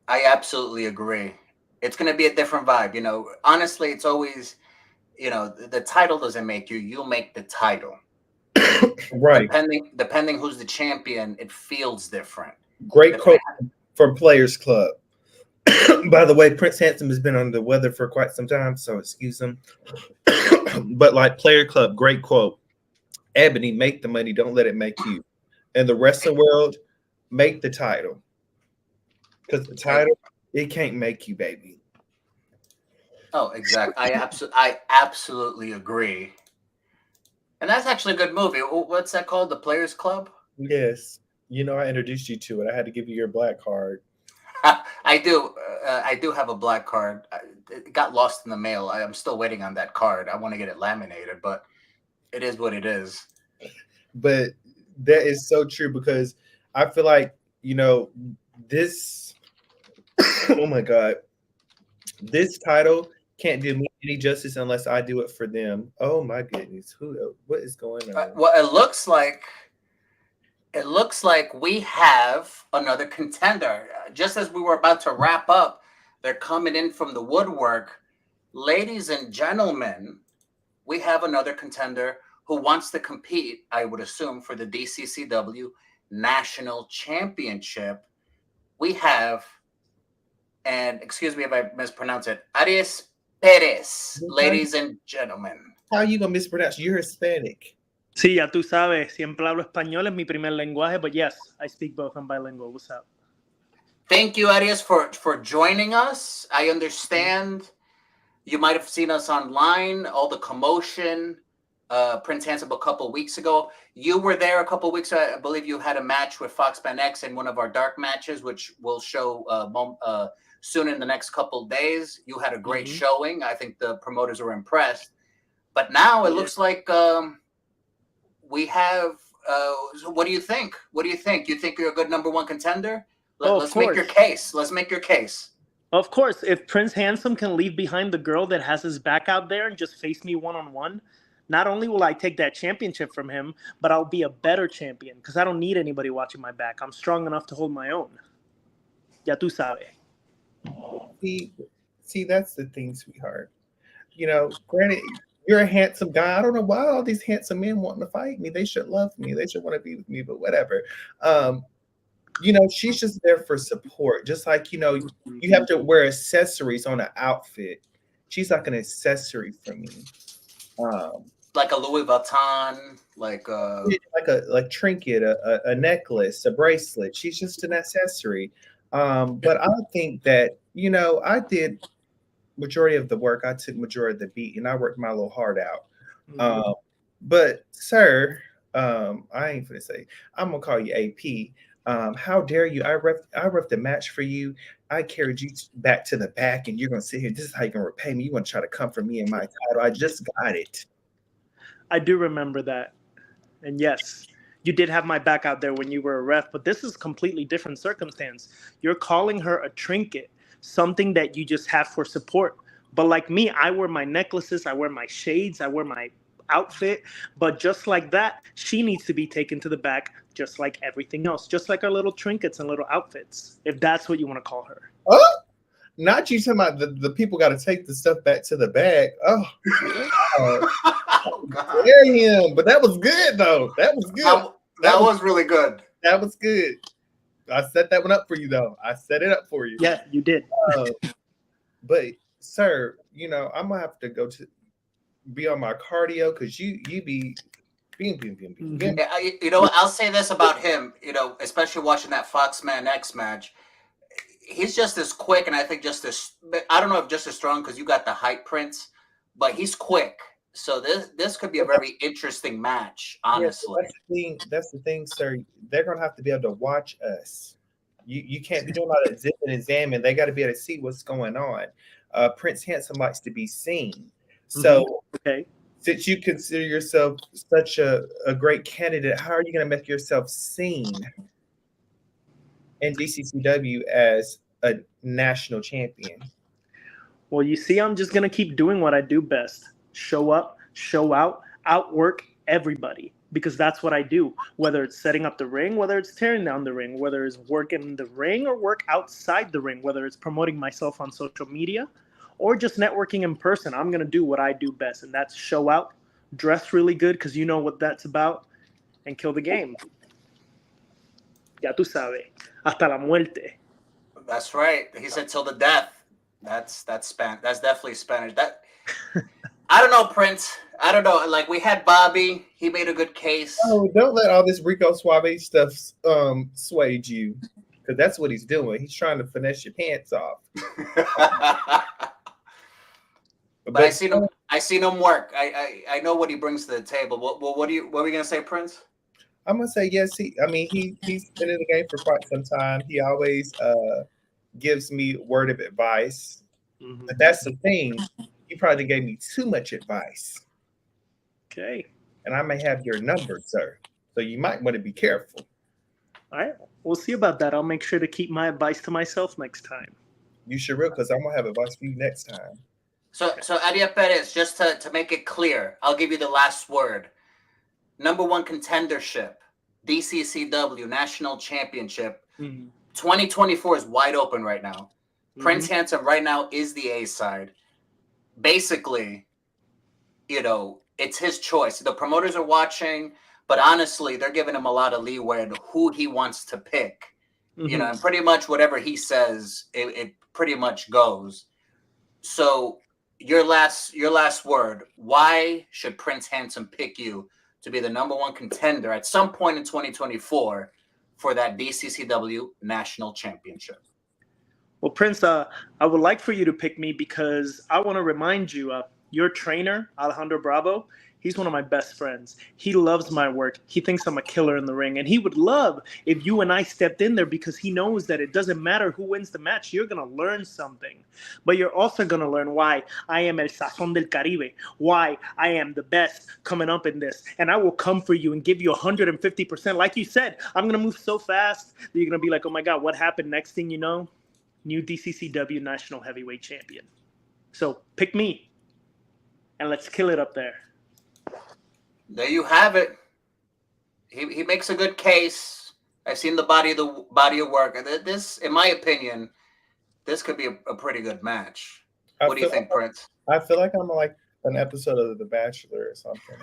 absolutely agree. It's going to be a different vibe. Honestly, it's always, the title doesn't make you. You make the title. Right. Depending who's the champion, it feels different. Great quote from Players Club. By the way, Prince Handsome has been under the weather for quite some time, so excuse him. But like Player Club, great quote. Ebony, make the money, don't let it make you. In the wrestling world, make the title. Because the title, it can't make you, baby. Oh, exactly. I absolutely agree. And that's actually a good movie. What's that called? The Players Club? Yes. I introduced you to it. I had to give you your black card. I do. I do have a black card. It got lost in the mail. I'm still waiting on that card. I want to get it laminated, but it is what it is. But that is so true because I feel like, this, oh my God, this title can't do me any justice unless I do it for them. Oh my goodness. What is going on? Well, it looks like we have another contender. Just as we were about to wrap up, they're coming in from the woodwork. Ladies and gentlemen, we have another contender who wants to compete, I would assume, for the DCCW National Championship. We have, and excuse me if I mispronounce it, Aries Perez, ladies and gentlemen. How are you going to mispronounce? You're Hispanic. Sí, ya tú sabes, siempre hablo español, es mi primer lenguaje, but yes, I speak both. I'm bilingual. What's up? Thank you, Arias, for joining us. I understand you might have seen us online, all the commotion. Prince Handsome a couple weeks ago. You were there a couple weeks ago. I believe you had a match with Foxman X in one of our dark matches, which we'll show soon in the next couple days. You had a great showing. I think the promoters were impressed. But now it looks like we have. What do you think? What do you think? You think you're a good number one contender? Let's make your case. Let's make your case. Of course, if Prince Handsome can leave behind the girl that has his back out there and just face me one-on-one, not only will I take that championship from him, but I'll be a better champion because I don't need anybody watching my back. I'm strong enough to hold my own. Ya tú sabes. See, that's the thing, sweetheart. Granted, you're a handsome guy. I don't know why all these handsome men wanting to fight me. They should love me. They should want to be with me, but whatever. She's just there for support. Just like, you have to wear accessories on an outfit. She's like an accessory for me. Like a Louis Vuitton, like a trinket, a necklace, a bracelet. She's just an accessory. But I think that, I did majority of the work. I took majority of the beat and I worked my little heart out. But sir, I ain't gonna say, I'm gonna call you AP. How dare you? I ref the match for you. I carried you back to the back and you're gonna sit here. This is how you're gonna repay me. You want to try to come for me and my title. I just got it. I do remember that. And yes, you did have my back out there when you were a ref, but this is completely different circumstance. You're calling her a trinket, something that you just have for support. But like me, I wear my necklaces, I wear my shades, I wear my outfit. But just like that, she needs to be taken to the back, just like everything else, just like our little trinkets and little outfits, if that's what you want to call her. Oh, not you talking about the people got to take the stuff back to the bag. Oh, hear him. But that was good, though. That was good. That was really good. That was good. I set that one up for you, though. I set it up for you. Yeah, you did. But, sir, I'm going to have to go to be on my cardio because you be being. Yeah, I'll say this about him, especially watching that Foxman X match. He's just as quick, and I think I don't know if just as strong because you got the height, Prince, but he's quick. So this could be a very interesting match, honestly. Yeah, that's the thing, sir. They're gonna have to be able to watch us. You can't be doing a lot of zip and examine. They got to be able to see what's going on. Prince Handsome likes to be seen. So since you consider yourself such a great candidate, how are you going to make yourself seen in DCCW as a national champion? Well, you see, I'm just going to keep doing what I do best. Show up, show out, outwork everybody, because that's what I do, whether it's setting up the ring, whether it's tearing down the ring, whether it's work in the ring or work outside the ring, whether it's promoting myself on social media or just networking in person. I'm going to do what I do best, and that's show out, dress really good because you know what that's about, and kill the game. Ya tú sabes, hasta la muerte. That's right. He said till the death. That's Spanish. That's definitely Spanish. That I don't know, Prince. I don't know. Like, we had Bobby. He made a good case. Oh, don't let all this Rico Suave stuff sway you, because that's what he's doing. He's trying to finesse your pants off. But I seen him work. I know what he brings to the table. What are we gonna say, Prince? I'm gonna say yes. He's been in the game for quite some time. He always gives me word of advice. Mhm. But that's the thing. You probably gave me too much advice. Okay. And I may have your number, sir. So you might want to be careful. All right. We'll see about that. I'll make sure to keep my advice to myself next time. You sure will, because I'm gonna have advice for you next time. So Aria Perez, just to make it clear, I'll give you the last word. Number one contendership, DCCW National Championship. 2024 is wide open right now. Prince Handsome right now is the A side. Basically, it's his choice. The promoters are watching, but honestly, they're giving him a lot of leeway in who he wants to pick. And pretty much whatever he says, it pretty much goes. So your last word, why should Prince Handsome pick you to be the number one contender at some point in 2024 for that DCCW National Championship? Well, Prince, I would like for you to pick me because I want to remind you, your trainer, Alejandro Bravo, he's one of my best friends. He loves my work. He thinks I'm a killer in the ring. And he would love if you and I stepped in there because he knows that it doesn't matter who wins the match. You're going to learn something. But you're also going to learn why I am El Sazón del Caribe, why I am the best coming up in this. And I will come for you and give you 150%. Like you said, I'm going to move so fast that you're going to be like, oh, my God, what happened? Next thing you know, new DCCW National Heavyweight Champion. So pick me and let's kill it up there. There you have it. He makes a good case. I've seen the body of work. This, in my opinion, this could be a pretty good match. What do you think, Prince? I feel like I'm like an episode of The Bachelor or something.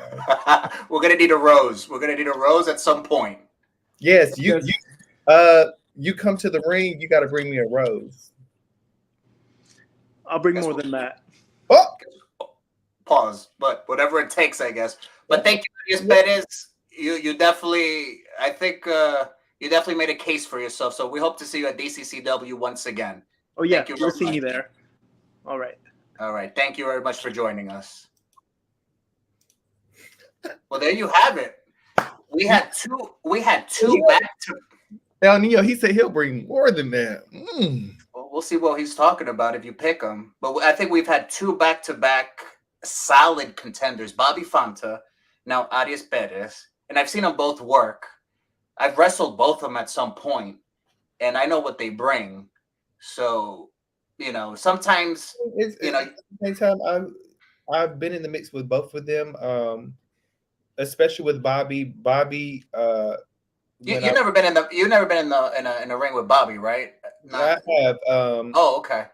We're gonna need a rose. We're gonna need a rose at some point. Yes, you come to the ring. You got to bring me a rose. I'll bring more than that. Oh, pause. But whatever it takes, I guess. But thank you, Arias Perez. You definitely, I think you definitely made a case for yourself. So we hope to see you at DCCW once again. Oh yeah, Thank you you'll very see much. me there. All right. All right. Thank you very much for joining us. Well, there you have it. We had two back to. El Nino, he said he'll bring more than that. Well, we'll see what he's talking about if you pick him. But I think we've had two back-to-back solid contenders. Bobby Fanta, now Arias Perez. And I've seen them both work. I've wrestled both of them at some point, and I know what they bring. So, sometimes, Same time, I've been in the mix with both of them, especially with Bobby. Bobby, you've never been in the ring with Bobby, right? I have. Okay.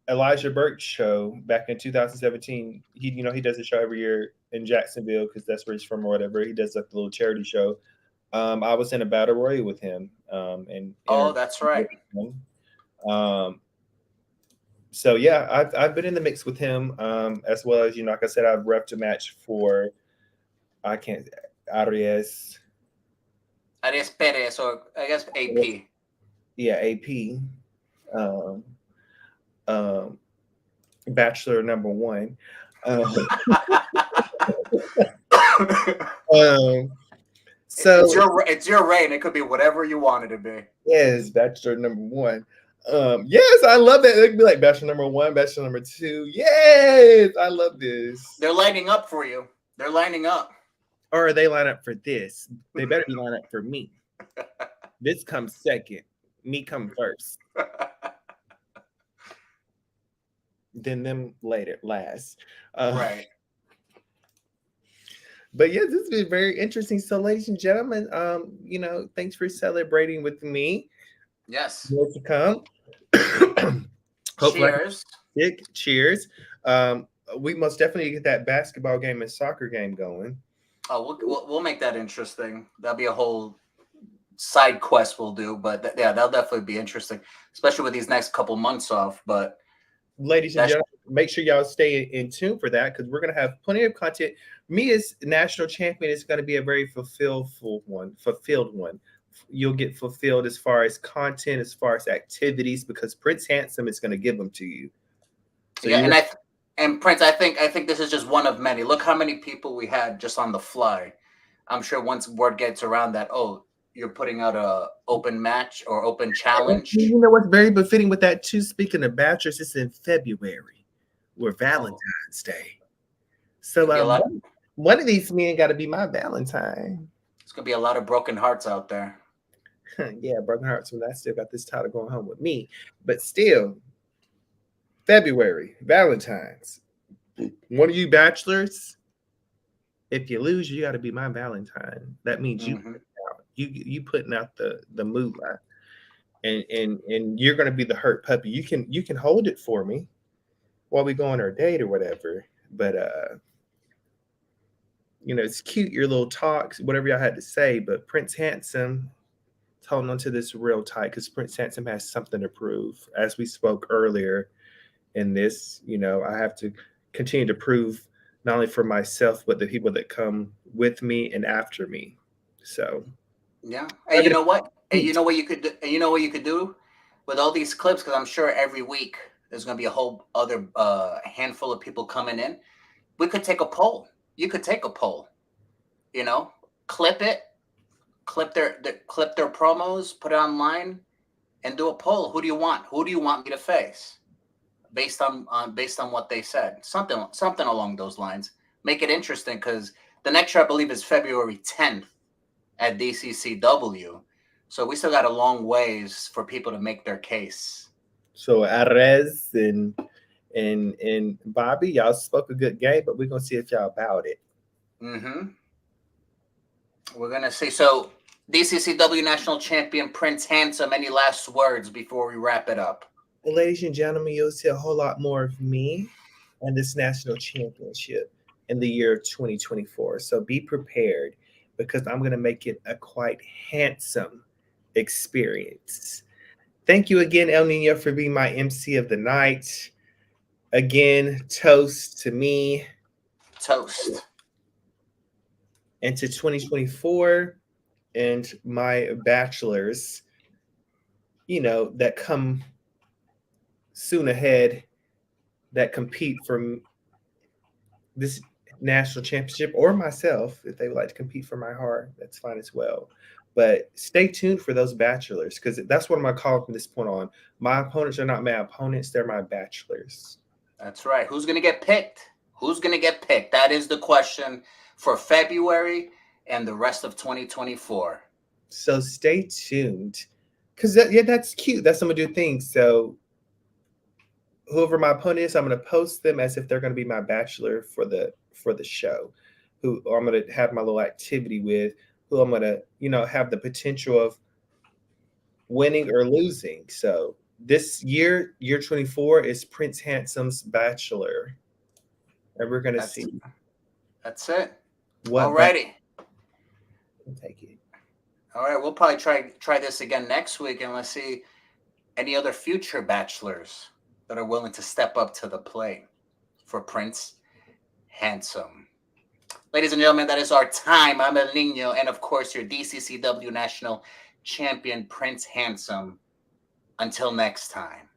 Elijah Burke's show back in 2017. He does a show every year in Jacksonville because that's where he's from or whatever. He does like a little charity show. I was in a battle royal with him. That's right. So yeah, I've been in the mix with him, as well as like I said, I've repped a match for Arias Perez, or I guess AP. Yeah, AP. Bachelor number one. So it's your reign. It could be whatever you want it to be. Yes, Bachelor number one. Yes, I love that. It could be like Bachelor number one, Bachelor number two. Yes, I love this. They're lining up for you. They're lining up. Or they line up for this. They better be lined up for me. This comes second. Me come first. Then them last. Right. But yeah, this has been very interesting. So, ladies and gentlemen, thanks for celebrating with me. Yes. More to come. Cheers. Cheers. We most definitely get that basketball game and soccer game going. Oh, we'll make that interesting. That'll be a whole side quest we'll do. But that'll definitely be interesting, especially with these next couple months off. But ladies and gentlemen, make sure y'all stay in tune for that because we're going to have plenty of content. Me as national champion is going to be a very fulfilled one. You'll get fulfilled as far as content, as far as activities, because Prince Handsome is going to give them to you. So and Prince, I think this is just one of many. Look how many people we had just on the fly. I'm sure once word gets around that, you're putting out a open match or open challenge. You know what's very befitting with that too? Speaking of bachelors, it's in February, or Valentine's Day. So Could be a lot. one of these men got to be my Valentine. It's gonna be a lot of broken hearts out there. Yeah, broken hearts. When I still got this title going home with me, but still, February, Valentine's. One of you bachelors, if you lose, you got to be my Valentine. That means you putting out the moolah, and you're gonna be the hurt puppy. You can hold it for me while we go on our date or whatever. But it's cute your little talks, whatever y'all had to say. But Prince Handsome is holding on to this real tight because Prince Handsome has something to prove. As we spoke earlier in this, I have to continue to prove not only for myself but the people that come with me and after me. So yeah, and you know what? And you know what you could do? And you know what you could do with all these clips? Because I'm sure every week there's going to be a whole other handful of people coming in. We could take a poll. You could take a poll. Clip it, clip their promos, put it online, and do a poll. Who do you want? Who do you want me to face? Based on what they said, something along those lines. Make it interesting because the next show I believe is February 10th at DCCW. So we still got a long ways for people to make their case. So Arez and Bobby, y'all spoke a good game, but we're gonna see if y'all about it. We're gonna see. So DCCW National Champion Prince Handsome, any last words before we wrap it up? Well, ladies and gentlemen, you'll see a whole lot more of me and this national championship in the year 2024. So be prepared because I'm going to make it a quite handsome experience. Thank you again, El Nino, for being my MC of the night. Again, toast to me. Toast. And to 2024 and my bachelors, that come soon ahead, that compete for this national championship, or myself, if they would like to compete for my heart, that's fine as well. But stay tuned for those bachelors because that's what I'm going to call from this point on. My opponents are not my opponents, they're my bachelors. That's right. Who's going to get picked? Who's going to get picked? That is the question for February and the rest of 2024. So stay tuned because that's cute. That's some of the things. So whoever my opponent is, I'm going to post them as if they're going to be my bachelor for the show, who I'm going to have my little activity with, who I'm going to, have the potential of winning or losing. So this year 24 is Prince Handsome's bachelor. And we're going to see. That's it. What Alrighty. We'll take it. All right. We'll probably try this again next week, and let's see any other future bachelors that are willing to step up to the plate for Prince Handsome. Ladies and gentlemen, that is our time. I'm El Nino, and of course, your DCCW National Champion, Prince Handsome. Until next time.